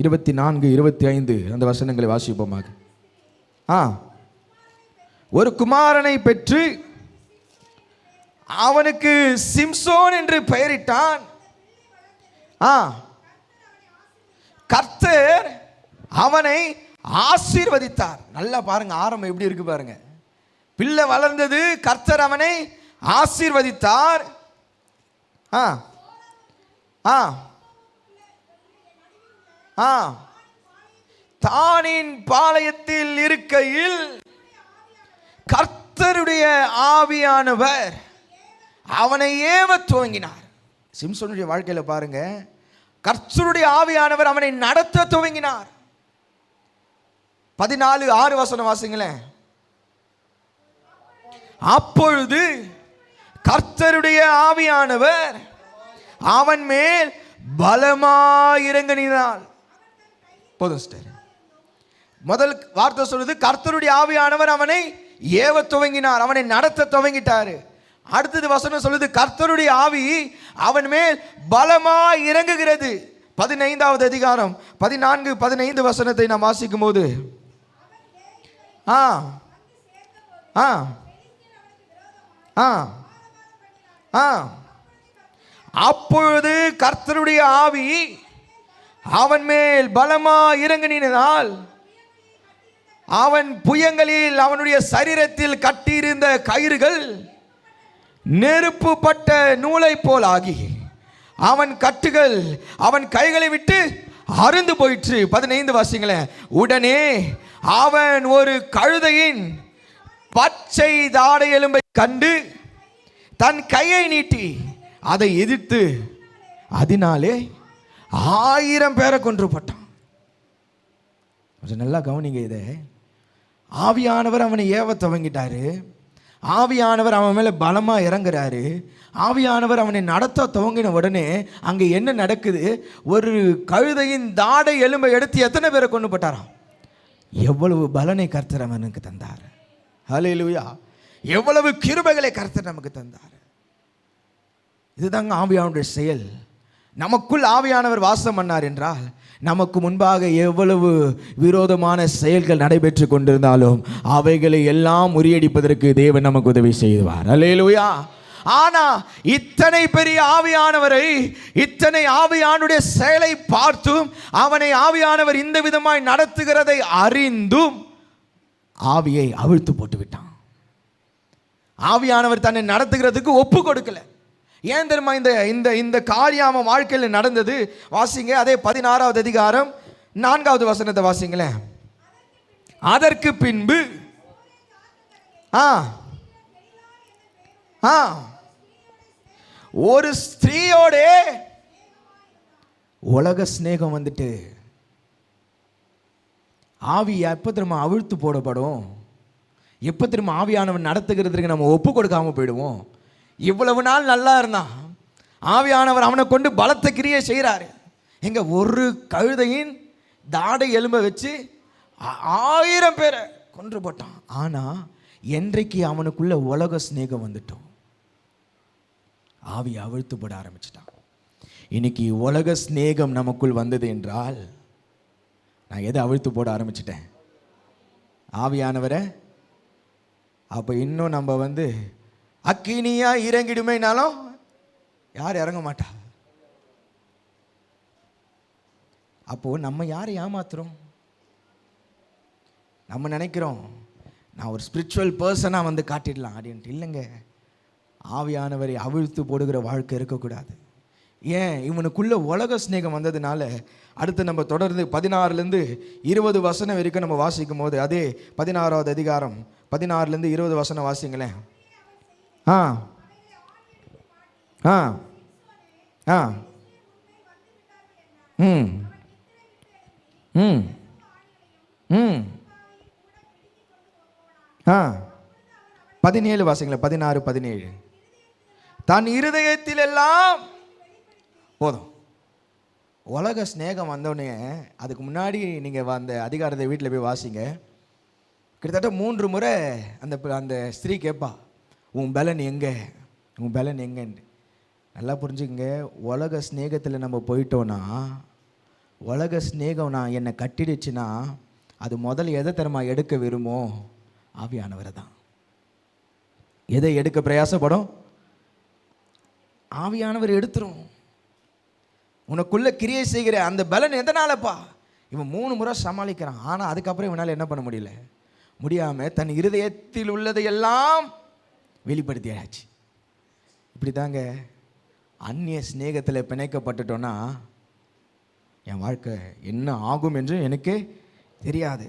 A: 24-25 அந்த வசனங்களை வாசிப்போமாக. ஒரு குமாரனை பெற்று அவனுக்கு சிம்சோன் என்று பெயரிட்டான். கர்த்தர் அவனை ஆசீர்வதித்தார். நல்லா பாருங்க, ஆரம்பம் எப்படி இருக்கு பாருங்க. பிள்ளை வளர்ந்தது, கர்த்தர் அவனை ஆசீர்வதித்தார். ஆ ஆ ஆ தானின் பாளையத்தில் இருக்கையில் கர்த்தருடைய ஆவியானவர் அவனை ஏவ துவங்கினார். சிம்சோனுடைய வாழ்க்கையில் பாருங்க, கர்த்தருடைய ஆவியானவர் அவனை நடத்த துவங்கினார். 14:6 வாசிங்களேன். அப்பொழுது கர்த்தருடைய ஆவியானவர் அவன் மேல் பலமாய் இறங்கினார். போதும் சிஸ்டர். முதல் வார்த்தை சொல்லுது, கர்த்தருடைய ஆவியானவர் அவனை ஏவ துவங்கினார், அவனை நடத்த துவங்கிட்டாரு. அடுத்தது வசனம் சொல்லுது, கர்த்தருடைய ஆவி அவன் மேல் பலமாய் இறங்குகிறது. 15வது அதிகாரம் 14-15 வசனத்தை நாம் வாசிக்கும் போது, அப்பொழுது கர்த்தருடைய ஆவி அவன் மேல் பலமாய் இறங்கினால் அவன் புயங்களில் அவனுடைய சரீரத்தில் கட்டியிருந்த கயிறுகள் நெருப்புப்பட்ட நூலை போல் ஆகி அவன் கட்டுகள் அவன் கைகளை விட்டு அறுந்து போயிற்று. 15 வாசிங்களேன். உடனே அவன் ஒரு கழுதையின் பச்சை தாடை எலும்பை கண்டு தன் கையை நீட்டி அதை எதிர்த்து அதனாலே 1000 பேரை கொன்று போட்டான். நல்லா கவனிங்க இதை. ஆவியானவர் அவனை ஏவ துவங்கிட்டாரு. ஆவியானவர் அவன் மேலே பலமாக இறங்குறாரு. ஆவியானவர் அவனை நடத்த துவங்கின உடனே அங்கே என்ன நடக்குது? ஒரு கழுதையின் தாடை எலும்பை எடுத்து எத்தனை பேரை கொண்டு போட்டாராம்? எவ்வளவு பலனை கர்த்தர் அவனுக்கு தந்தார். ஹல்லேலூயா. எவ்வளவு கிருபைகளை கர்த்தர் நமக்கு தந்தார். இதுதாங்க ஆவியானுடைய செயல். நமக்குள் ஆவியானவர் வாசம் பண்ணார் என்றால் நமக்கு முன்பாக எவ்வளவு விரோதமான செயல்கள் நடைபெற்று கொண்டிருந்தாலும் அவைகளை எல்லாம் முறியடிப்பதற்கு தேவன் நமக்கு உதவி செய்வார். அல்லேலூயா. ஆனா இத்தனை பெரிய ஆவியானவரை, இத்தனை ஆவியானுடைய செயலை பார்த்தும் அவனை ஆவியானவர் இந்த விதமாய் நடத்துகிறதை அறிந்தும் ஆவியை அவிழ்த்து போட்டு விட்டான். ஆவியானவர் தன்னை நடத்துகிறதுக்கு ஒப்பு கொடுக்கல. ஏன் தெரியுமா இந்த இந்த காரியம் அவன் வாழ்க்கையில் நடந்தது? வாசிங்க, அதே 16வது அதிகாரம் 4வது வசனத்தை வாசிங்களேன். அதற்கு பின்பு ஒரு ஸ்திரீயோட உலக சிநேகம் வந்துட்டு ஆவி எப்போ திரும்ப அவிழ்த்து போடப்படும்? எப்போ திரும்ப ஆவியானவன் நடத்துகிறதுக்கு நம்ம ஒப்பு கொடுக்காம போயிடுவோம்? இவ்வளவு நாள் நல்லா இருந்தான். ஆவியானவர் அவனை கொண்டு பலத்த கிரியை செய்கிறாரு. எங்க ஒரு கழுதையின் தாடை எலும்பை வச்சு 1000 பேரை கொன்று போட்டான். ஆனால் என்றைக்கு அவனுக்குள்ள உலக சிநேகம் வந்துட்டோம், ஆவி அவிழ்த்து போட ஆரம்பிச்சிட்டான். இன்னைக்கு உலக சிநேகம் நமக்குள் வந்தது என்றால் நான் எதை அவிழ்த்து போட ஆரம்பிச்சிட்டேன்? ஆவியானவரை. அப்போ இன்னும் நம்ம அக்கினியா இறங்கிடுமேனாலும் யார் இறங்க மாட்டா. அப்போ நம்ம யாரை ஏமாத்துறோம்? நம்ம நினைக்கிறோம் நான் ஒரு ஸ்பிரிச்சுவல் பர்சனாக காட்டிடலாம் அப்படின்ட்டு. இல்லைங்க, ஆவியானவரை அவிழ்த்து போடுகிற வாழ்க்கை இருக்கக்கூடாது. ஏன்? இவனுக்குள்ள உலக சிநேகம் வந்ததுனால. அடுத்து நம்ம தொடர்ந்து 16-20 வசனம் வரைக்கும் நம்ம வாசிக்கும் போது, அதே 16வது அதிகாரம் 16-20 வசனம் வாசிங்களேன். ஆ ஆ ஆ ம் ம் ம் ஆ 17 வாசிங்களேன். 16-17. தன் இருதயத்தில் எல்லாம் போதும். உலக ஸ்நேகம் வந்தோடனே அதுக்கு முன்னாடி நீங்கள் அந்த அதிகாரத்தை வீட்டில் போய் வாசிங்க. கிட்டத்தட்ட 3 முறை அந்த ஸ்திரீ கேட்பா, உன் பலன் எங்கே, உன் பலன் எங்கன்னு. நல்லா புரிஞ்சுக்கங்க, உலக ஸ்நேகத்தில் நம்ம போயிட்டோன்னா, உலக ஸ்நேகம் நான் என்னை கட்டிடுச்சுன்னா அது முதல்ல எதை தரமா எடுக்க விரும்போ? ஆவியானவரை தான். எதை எடுக்க பிரயாசப்படும்? ஆவியானவர் எடுத்துரும். உனக்குள்ள கிரியை செய்கிற அந்த பலன் எதனாலப்பா? இவன் 3 முறை சமாளிக்கிறான். ஆனால் அதுக்கப்புறம் இவனால் என்ன பண்ண முடியல? முடியாமல் தன் இருதயத்தில் உள்ளதையெல்லாம் வெளிப்படுத்தியாச்சு. இப்படி தாங்க அந்நிய சிநேகத்தில் பிணைக்கப்பட்டுட்டோன்னா என் வாழ்க்கை என்ன ஆகும் என்று எனக்கு தெரியாது.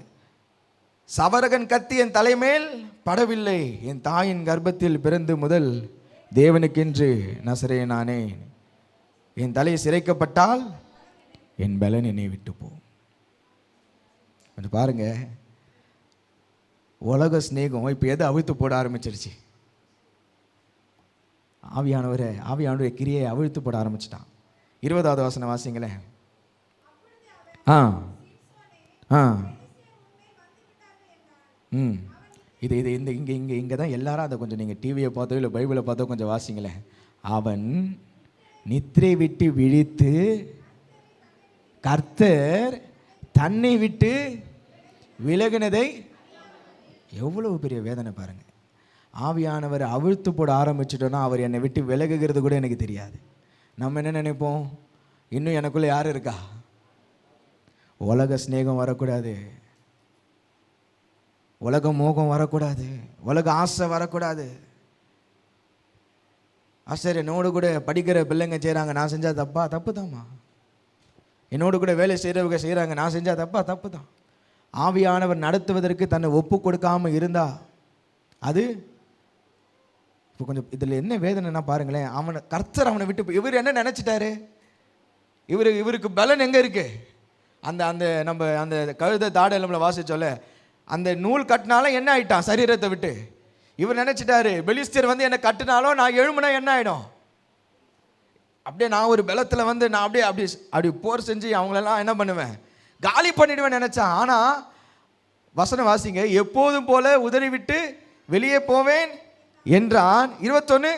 A: சவரகன் கத்தி என் தலைமேல் படவில்லை, என் தாயின் கர்ப்பத்தில் பிறந்து முதல் தேவனுக்கென்று நசரேனானே. என் தலை சிரைக்கப்பட்டால் என் பலன் என்னை விட்டு போகும். கொஞ்சம் பாருங்க, உலக சிநேகம் இப்போ எதை அவிழ்த்து போட ஆரம்பிச்சிருச்சு? ஆவியானவரை கிரியை அவிழ்த்து போட ஆரம்பிச்சிட்டான். 20வது வசனம் வாசிங்களேன். இது இது இந்த இங்கே தான் எல்லாரும் அதை கொஞ்சம் நீங்கள் டிவியை பார்த்தோ இல்லை பைபிளை பார்த்தோ கொஞ்சம் வாசிங்களேன். அவன் நித்திரை விட்டு விழித்து கர்த்தர் தன்னை விட்டு விலகினதை, எவ்வளவு பெரிய வேதனை பாருங்கள். ஆவியானவர் அவிழ்த்து போட ஆரம்பிச்சிட்டோன்னா அவர் என்னை விட்டு விலகுகிறது கூட எனக்கு தெரியாது. நம்ம என்ன நினைப்போம்? இன்னும் எனக்குள்ளே யார் இருக்கா? உலக சிநேகம் வரக்கூடாது, உலக மோகம் வரக்கூடாது, உலக ஆசை வரக்கூடாது. ஆசிரியர் என்னோடு கூட படிக்கிற பிள்ளைங்க செய்கிறாங்க, நான் செஞ்சால் தப்பா? தப்பு தான்மா. என்னோடு கூட வேலை செய்கிறவங்க செய்கிறாங்க, நான் செஞ்சால் தப்பா? தப்பு தான். ஆவியானவர் நடத்துவதற்கு தன்னை ஒப்பு கொடுக்காமல் இருந்தா அது இப்போ கொஞ்சம் இதில் என்ன வேதனைன்னா பாருங்களேன். கர்த்தர் அவனை விட்டு, இவர் என்ன நினச்சிட்டாரு? இவருக்கு பலன் எங்கே இருக்கு? அந்த நம்ம அந்த கழுத தாடை நம்மளை வாசிச்சோல்ல, அந்த நூல் கட்டினாலும் என்ன ஆயிட்டான்? சரீரத்தை விட்டு. இவர் நினச்சிட்டாரு, பெலிஸ்தர் வந்து என்னை கட்டினாலும் நான் எழுமுனா என்ன ஆகிடும்? அப்படியே நான் ஒரு பலத்தில் வந்து நான் அப்படி போர் செஞ்சு அவங்களெல்லாம் என்ன பண்ணுவேன்? காலி பண்ணிடுவேன் நினச்சான். ஆனால் வசனம் வாசிங்க, எப்போதும் போல உதறி விட்டு வெளியே போவேன் என்றான். 21,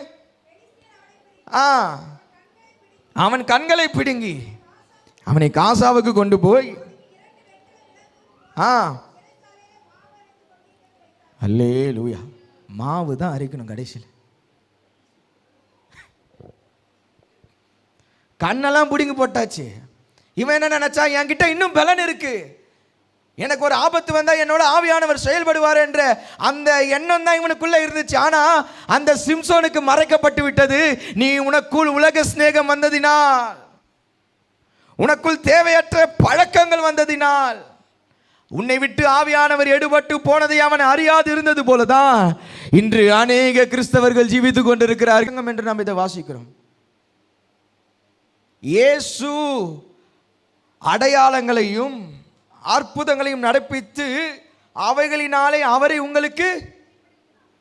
A: அவன் கண்களை பிடுங்கி அவனை காசாவுக்கு கொண்டு போய் அல்லேலூயா, மாவு தான் அரைக்கணும் கடைசியில். கண்ணெல்லாம் பிடுங்கி போட்டாச்சு. இவன் என்ன நினைச்சா, என்கிட்ட இன்னும் பலன் இருக்கு, எனக்கு ஒரு ஆபத்து வந்தா என்னோட ஆவியானவர் செயல்படுவார் என்ற அந்த எண்ணம் தான் இவனுக்குள்ள இருந்துச்சு. ஆனா அந்த சிம்சோனுக்கு மறைக்கப்பட்டு விட்டது. நீ உனக்குள் உலக சிநேகம் வந்ததினால், உனக்குள் தேவையற்ற பழக்கங்கள் வந்ததினால், உன்னை விட்டு ஆவியானவர் எடுபட்டு போனதை அவன் அறியாது இருந்தது போலதான் இன்று அநேக கிறிஸ்தவர்கள் ஜீவித்துக் கொண்டிருக்கிறார்கள் என்று நாம் இதை வாசிக்கிறோம். இயேசு அடையாளங்களையும் அற்புதங்களையும் நடப்பித்து அவைகளினாலே அவரை உங்களுக்கு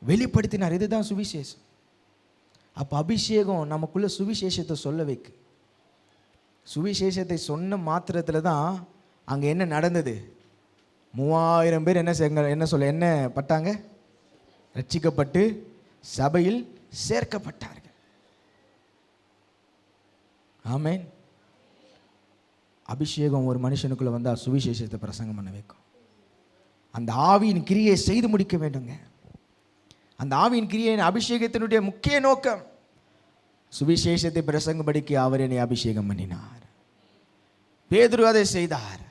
A: வெளிப்படுத்தினார். இதுதான் சுவிசேஷம். அப்போ அபிஷேகம் நமக்குள்ள சுவிசேஷத்தை சொல்ல வைக்கு. சுவிசேஷத்தை சொன்ன மாத்திரத்தில் தான் அங்கே என்ன நடந்தது? 3000 பேர் என்ன பட்டாங்க? ரட்சிக்கப்பட்டு சபையில் சேர்க்கப்பட்டார்கள். ஆமென். அபிஷேகம் ஒரு மனுஷனுக்குள்ள வந்தால் சுவிசேஷத்தை பிரசங்கம் பண்ண வைக்கும். அந்த ஆவியின் கிரியை செய்து முடிக்க வேண்டுங்க. அந்த ஆவியின் கிரியின் அபிஷேகத்தினுடைய முக்கிய நோக்கம் சுவிசேஷத்தை பிரசங்கப்படிக்கு அவர் என்னை அபிஷேகம் பண்ணினார். பேதுரு அதை செய்தார்.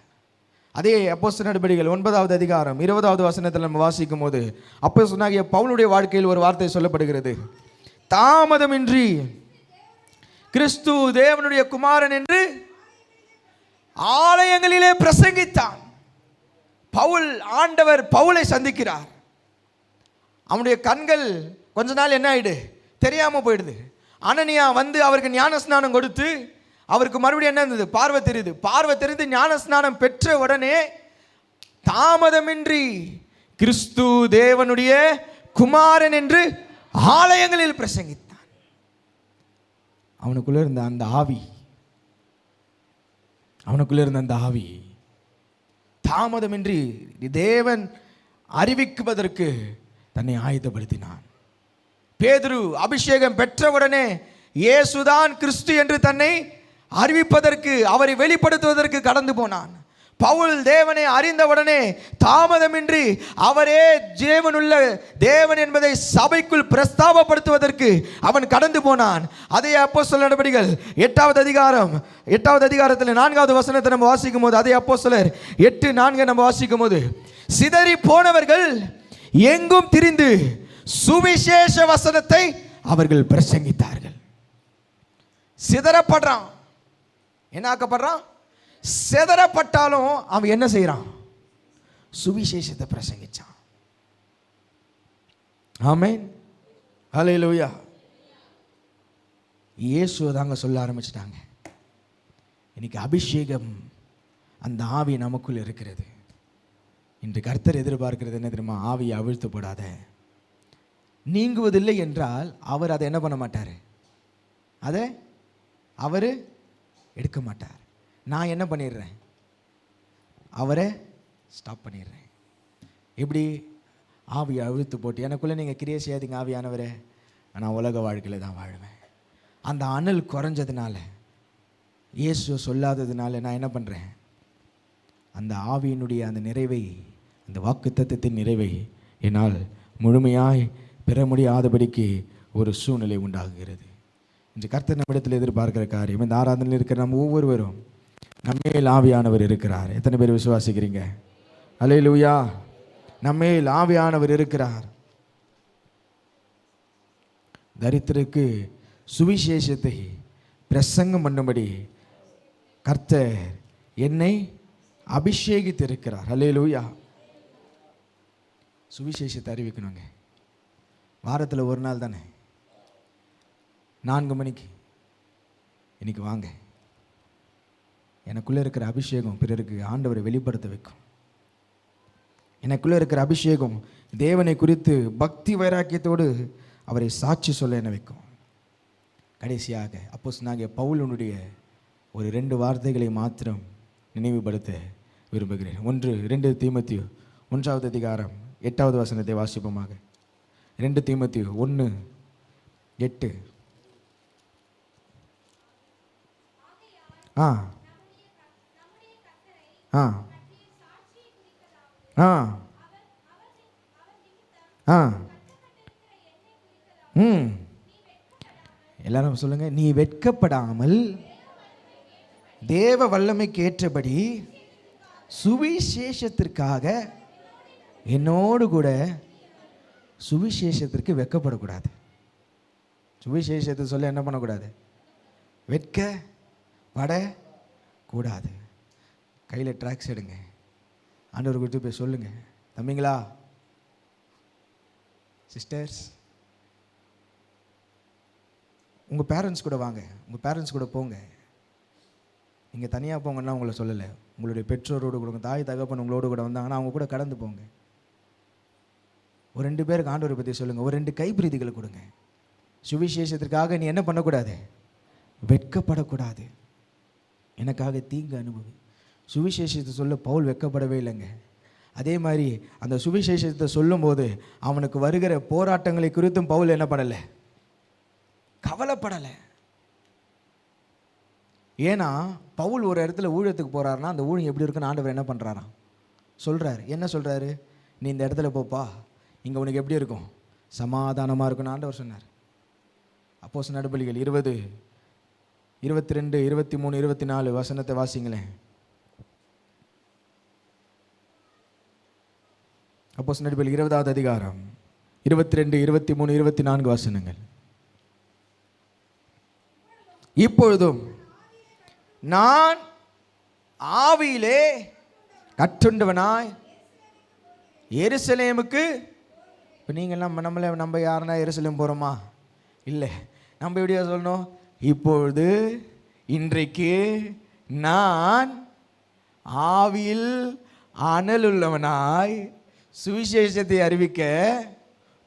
A: அதே அப்போஸ்தலர் நடபடிகள் 9வது அதிகாரம் 20வது வசனத்தில் நம்ம வாசிக்கும் போது அப்போஸ்தலனாகிய பவுலுடைய வாழ்க்கையில் ஒரு வார்த்தை சொல்லப்படுகிறது. தாமதமின்றி கிறிஸ்து தேவனுடைய குமாரன் என்று ஆலயங்களிலே பிரசங்கித்தான். ஆண்டவர் பவுலை சந்திக்கிறார். அவனுடைய கண்கள் கொஞ்ச நாள் என்ன ஆயிடு தெரியாம போயிடுது. அனனியா வந்து அவருக்கு ஞான ஸ்நானம் கொடுத்து அவருக்கு மறுபடியும் என்ன இருந்தது? பார்வை தெரியுது. பார்வை தெரிந்து ஞான ஸ்நானம் பெற்ற உடனே தாமதமின்றி கிறிஸ்து தேவனுடைய குமாரன் என்று ஆலயங்களில் பிரசங்கித்தான். அவனுக்குள்ள இருந்த அந்த ஆவி தாமதமின்றி தேவன் அறிவிக்குவதற்கு தன்னை ஆயத்தப்படுத்தினான். பேதுரு அபிஷேகம் பெற்றவுடனே இயேசுதான் கிறிஸ்து என்று தன்னை அறிவிப்பதற்கு, அவரை வெளிப்படுத்துவதற்கு கடந்து போனான். பவுல் தேவனை அறிந்தவுடனே தாமதமின்றி அவரே ஜீவனுள்ள தேவன் என்பதை சபைக்குள் பிரஸ்தாபப்படுத்துவதற்கு அவன் கடந்து போனான். அதே அப்போஸ்தலர் நடபடிகள் 8வது அதிகாரத்தில் 4வது வசனத்தை நம்ம வாசிக்கும் போது, அதே அப்போஸ்தலர் 8:4 நம்ம வாசிக்கும் போது, சிதறி போனவர்கள் எங்கும் திரிந்து சுவிசேஷ வசனத்தை அவர்கள் பிரசங்கித்தார்கள். சிதறப்படுறான், என்ன ஆக்கப்படுறான்? சிதறப்பட்டாலும் அவன் என்ன செய்யறான்? சுவிசேஷத்தை பிரசங்கிச்சான். ஆமென், ஹல்லேலூயா. இயேசு தாங்க சொல்ல ஆரம்பிச்சிட்டாங்க, இன்னைக்கு அபிஷேகம் அந்த ஆவி நமக்குள் இருக்கிறது. இன்று கர்த்தர் எதிர்பார்க்கிறது என்ன தெரியுமா? ஆவியை அவிழ்த்து போடாத. நீங்குவதில்லை என்றால் அவர் அதை என்ன பண்ண மாட்டார்? அதை அவர் எடுக்க மாட்டார். நான் என்ன பண்ணிடுறேன்? அவரை ஸ்டாப் பண்ணிடுறேன். எப்படி? ஆவியை அவிழ்த்து போட்டு எனக்குள்ளே நீங்கள் கிரியை செய்யாதீங்க ஆவியானவரே, நான் உலக வாழ்க்கையில் தான் வாழ்வேன். அந்த அனல் குறைஞ்சதுனால, இயேசு சொல்லாததுனால நான் என்ன பண்ணுறேன்? அந்த ஆவியினுடைய அந்த நிறைவை, அந்த வாக்குத்தத்தத்தின் நிறைவை என்னால் முழுமையாய் பெற முடியாதபடிக்கு ஒரு சூழ்நிலை உண்டாகுகிறது. இன்று கர்த்தர் நம்மிடத்தில் எதிர்பார்க்கிற காரியம், இந்த ஆராதனையில் இருக்கிற நம்ம ஒவ்வொருவரும் நம்மேல் ஆவியானவர் இருக்கிறார். எத்தனை பேர் விசுவாசிக்கிறீங்க? அல்லேலூயா. நம்மேல் ஆவியானவர் இருக்கிறார். தரித்திரருக்கு சுவிசேஷத்தை பிரசங்கம் பண்ணும்படி கர்த்தர் என்னை அபிஷேகித்திருக்கிறார். அல்லேலூயா. சுவிசேஷத்தை அறிவிக்கணுங்க. வாரத்தில் ஒரு நாள் தானே, 4 மணிக்கு இன்னைக்கு வாங்க. எனக்குள்ளே இருக்கிற அபிஷேகம் பிறருக்கு ஆண்டவரை வெளிப்படுத்த வைக்கும். எனக்குள்ளே இருக்கிற அபிஷேகம் தேவனை குறித்து பக்தி வைராக்கியத்தோடு அவரை சாட்சி சொல்ல என்ன வைக்கும். கடைசியாக அப்போஸ்தலனாகிய பவுலுடைய ஒரு 2 வார்த்தைகளை மாத்திரம் நினைவுபடுத்த விரும்புகிறேன். 2 தீமோத்தேயு 1 அதிகாரம் 8வது வசனத்தை வாசிப்போமாக. 2 தீமோத்தேயு 1:8. ஆ ஆ ஆ ஆ எல்லாரும் சொல்லுங்க. நீ வெட்கப்படாமல் தேவ வல்லமைக்கு ஏற்றபடி சுவிசேஷத்திற்காக என்னோடு கூட, சுவிசேஷத்திற்கு வெட்கப்படக்கூடாது. சுவிசேஷத்தை சொல்ல என்ன பண்ணக்கூடாது? வெட்கப்படக்கூடாது. கையில் ட்ராக்ஸ் எடுங்க, ஆண்டவர் கொடுத்து போய் சொல்லுங்க. தம்பிங்களா, சிஸ்டர்ஸ், உங்கள் பேரண்ட்ஸ் கூட வாங்க, உங்கள் பேரண்ட்ஸ் கூட போங்க. நீங்கள் தனியாக போங்கன்னா உங்களை சொல்லலை, உங்களுடைய பெற்றோரோடு கூட, தாய் தகப்பன் உங்களோடு கூட வந்தாங்கன்னா அவங்க கூட கடந்து போங்க. ஒரு 2 பேருக்கு ஆண்டவரை பற்றி சொல்லுங்கள். ஒரு 2 கைப்பிரதிகளை கொடுங்க. சுவிசேஷத்திற்காக நீ என்ன பண்ணக்கூடாது? வெட்கப்படக்கூடாது. எனக்காக தீங்கு அனுபவி. சுவிசேஷத்தை சொல்ல பவுல் வெட்கப்படவே இல்லைங்க. அதே மாதிரி அந்த சுவிசேஷத்தை சொல்லும்போது அவனுக்கு வருகிற போராட்டங்களை குறித்தும் பவுல் என்ன பண்ணலை? கவலைப்படலை. ஏன்னா பவுல் ஒரு இடத்துல ஊழியத்துக்கு போகிறாருன்னா அந்த ஊழியம் எப்படி இருக்குன்னு ஆண்டவர் என்ன பண்ணுறாராம்? சொல்கிறார். என்ன சொல்கிறாரு? நீ இந்த இடத்துல போப்பா, இங்கே உனக்கு எப்படி இருக்கும்? சமாதானமாக இருக்குன்னு ஆண்டவர் சொன்னார். அப்போஸ்தலர் நடபடிகள் 20, 22, 23, 24 வசனத்தை வாசிங்களேன். அப்போஸ்தலர் நடபடிகள் 20வது அதிகாரம் 22, 23, 24 வசனங்கள். இப்பொழுதும் நான் ஆவியிலே கட்டுண்டவனாய் எருசலேமுக்கு. இப்போ நீங்கள் நம்ம யாருன்னா எருசலேம் போகிறோமா? இல்லை. நம்ம எப்படியா சொல்லணும்? இப்பொழுது, இன்றைக்கு நான் ஆவியில் அனலுள்ளவனாய் சுவிசேஷத்தை அறிவிக்க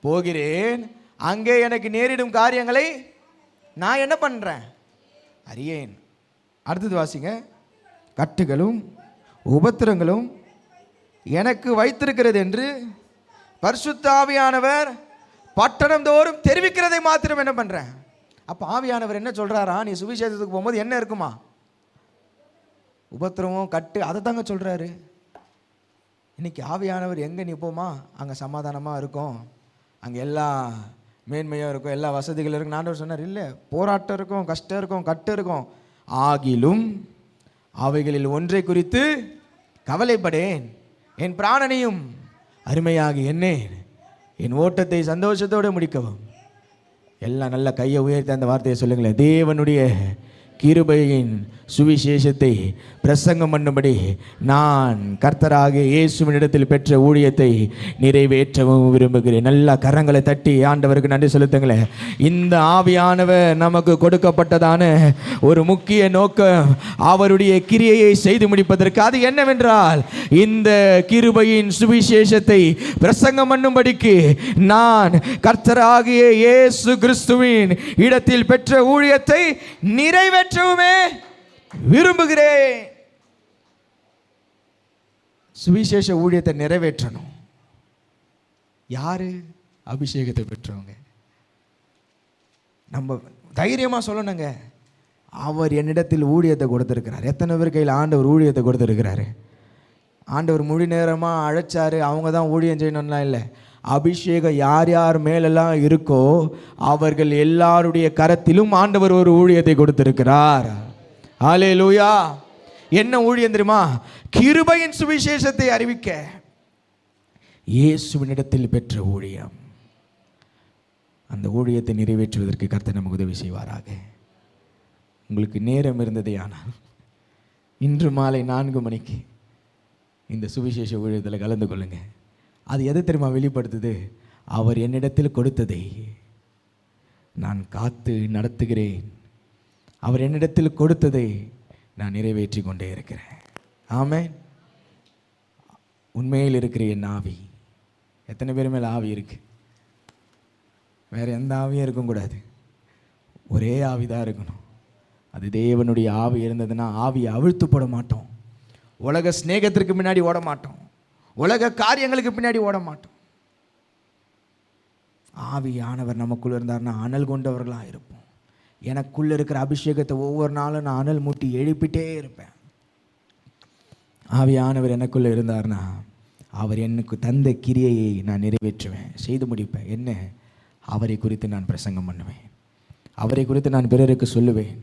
A: போகிறேன். அங்கே எனக்கு நேரிடும் காரியங்களை நான் என்ன பண்ணுறேன்? அறியேன். அடுத்தது வாசிங்க. கட்டுகளும் உபத்திரங்களும் எனக்கு வைத்திருக்கிறது என்று பரிசுத்த ஆவியானவர் பட்டணம் தோறும் தெரிவிக்கிறதை மாத்திரம் என்ன பண்ணுறேன்? அப்போ ஆவியானவர் என்ன சொல்கிறாரா? நீ சுவிசேஷத்துக்கு போகும்போது என்ன இருக்குமா? உபத்திரமும் கட்டு, அதை தாங்க சொல்கிறாரு. இன்னைக்கு ஆவியானவர் எங்கே நிற்போமா அங்கே சமாதானமாக இருக்கும், அங்கே எல்லா மேன்மையாக இருக்கும், எல்லா வசதிகளும் இருக்கும். ஆண்டவர் சொன்னார், இல்லை, போராட்டம் இருக்கும், கஷ்டம் இருக்கும், கட்டு இருக்கும். ஆகிலும் அவைகளில் ஒன்றை குறித்து கவலைப்படேன், என் பிராணனையும் அருமையாக எண்ணேன், என் ஓட்டத்தை சந்தோஷத்தோடு முடிக்கவும். எல்லாம் நல்ல கையை உயர்த்தி அந்த வார்த்தையை சொல்லுங்களேன். தேவனுடைய கிருபையின் சுவிசேஷத்தை பிரசங்கம் பண்ணும்படி நான் கர்த்தராகிய இயேசுவினிடத்தில் பெற்ற ஊழியத்தை நிறைவேற்றவும் விரும்புகிறேன். நல்ல கரங்களை தட்டி ஆண்டவருக்கு நன்றி செலுத்துங்களேன். இந்த ஆவியானவர் நமக்கு கொடுக்கப்பட்டதான ஒரு முக்கிய நோக்கம் அவருடைய கிரியையை செய்து முடிப்பதற்கு. அது என்னவென்றால், இந்த கிருபையின் சுவிசேஷத்தை பிரசங்கம் பண்ணும்படிக்கு நான் கர்த்தராகிய இயேசு கிறிஸ்துவின் இடத்தில் பெற்ற ஊழியத்தை நிறைவேற்றவுமே விரும்புகிறேன். சுவிசேஷ ஊழியத்தை நிறைவேற்றணும். யாரு? அபிஷேகத்தை பெற்றவங்க. நம்ம தைரியமா சொல்லணுங்க, அவர் என்னிடத்தில் ஊழியத்தை கொடுத்திருக்கிறார். எத்தனை பேர் கையில் ஆண்டவர் ஊழியத்தை கொடுத்திருக்கிறாரு? ஆண்டவர் முழு நேரமாக அழைச்சாரு, அவங்க தான் ஊழியம் செய்யணும்லாம் இல்லை. அபிஷேகம் யார் யார் மேலெல்லாம் இருக்கோ அவர்கள் எல்லாருடைய கரத்திலும் ஆண்டவர் ஒரு ஊழியத்தை கொடுத்திருக்கிறார். ஹல்லேலூயா. என்ன ஊழியம் தெரியுமா? கிருபையின் சுவிசேஷத்தை அறிவிக்க இயேசுவினிடத்தில் பெற்ற ஊழியம். அந்த ஊழியத்தை நிறைவேற்றுவதற்கு கர்த்தர் நமக்கு உதவி செய்வாராக. உங்களுக்கு நேரம் இருந்ததே ஆனால் இன்று மாலை 4 மணிக்கு இந்த சுவிசேஷ ஊழியத்தில் கலந்து கொள்ளுங்க. அது எதை தெரியுமா வெளிப்படுத்துது? அவர் என்னிடத்தில் கொடுத்ததை நான் காத்து நடத்துகிறேன். அவர் என்னிடத்தில் கொடுத்ததை நான் நிறைவேற்றி கொண்டே இருக்கிறேன். ஆமென். உண்மையில் இருக்கிற என் ஆவி. எத்தனை பேர் மேலே ஆவி இருக்கு? வேற எந்த ஆவியும் இருக்கக்கூடாது, ஒரே ஆவிதான் இருக்கணும். அது தேவனுடைய ஆவி இருந்ததுன்னா ஆவியை அவிழ்த்து போட மாட்டோம். உலக ஸ்நேகத்திற்கு பின்னாடி ஓட மாட்டோம். உலக காரியங்களுக்கு பின்னாடி ஓட மாட்டோம். ஆவியானவர் நமக்குள்ள இருந்தார்னா அனல் கொண்டவர்களாக இருப்போம். எனக்குள்ள இருக்கிற அபிஷேகத்தை ஒவ்வொரு நாளும் நான் அனல் மூட்டி எழுப்பிட்டே இருப்பேன். ஆவியானவர் எனக்குள்ள இருந்தார்னா அவர் எனக்கு தந்த கிரியையை நான் நிறைவேற்றுவேன், செய்து முடிப்பேன். என்ன? அவரை குறித்து நான் பிரசங்கம் பண்ணுவேன். அவரை குறித்து நான் பிறருக்கு சொல்லுவேன்.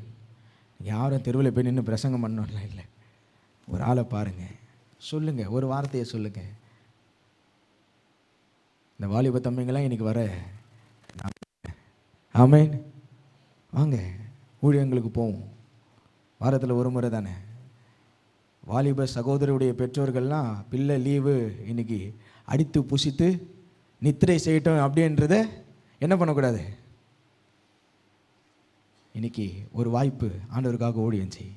A: யாரும் தெருவில் போய் நின்று பிரசங்கம் பண்ணலாம் இல்லை. ஒரு ஆளை பாருங்க, சொல்லுங்க, ஒரு வார்த்தையை சொல்லுங்க. இந்த வாலிப தம்பிங்கெல்லாம் இன்னைக்கு வர, ஆமென், வாங்க ஊழியங்களுக்கு போவோம். வாரத்தில் ஒரு முறை தானே. வாலிப சகோதரருடைய பெற்றோர்கள்லாம் பிள்ளை லீவு இன்னைக்கு அடித்து புசித்து நித்திரை செய்யட்டும் அப்படின்றத என்ன பண்ணக்கூடாது. இன்னைக்கு ஒரு வாய்ப்பு, ஆண்டவருக்காக ஊழியம் செய்.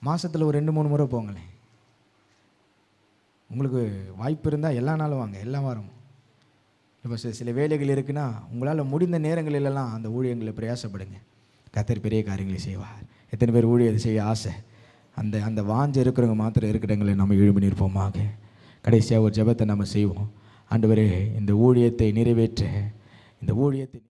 A: மாதத்தில் ஒரு 2-3 முறை போங்களேன். உங்களுக்கு வாய்ப்பு இருந்தால் எல்லா நாளும் வாங்க, எல்லா வாரமும். இப்போ சில வேலைகள் இருக்குன்னா உங்களால் முடிந்த நேரங்களிலெல்லாம் அந்த ஊழியங்களை பிரயாசப்படுங்க. கர்த்தர் பெரிய காரியங்களை செய்வார். எத்தனை பேர் ஊழியத்தை செய்ய ஆசை? அந்த வாஞ்சை இருக்கிறவங்க மாத்திரம் இருக்கிற இடங்களை நம்ம எழுப்பி நிற்போமாக. கடைசியாக ஒரு ஜெபத்தை நம்ம செய்வோம். ஆண்டவரே, இந்த ஊழியத்தை நிறைவேற்ற, இந்த ஊழியத்தை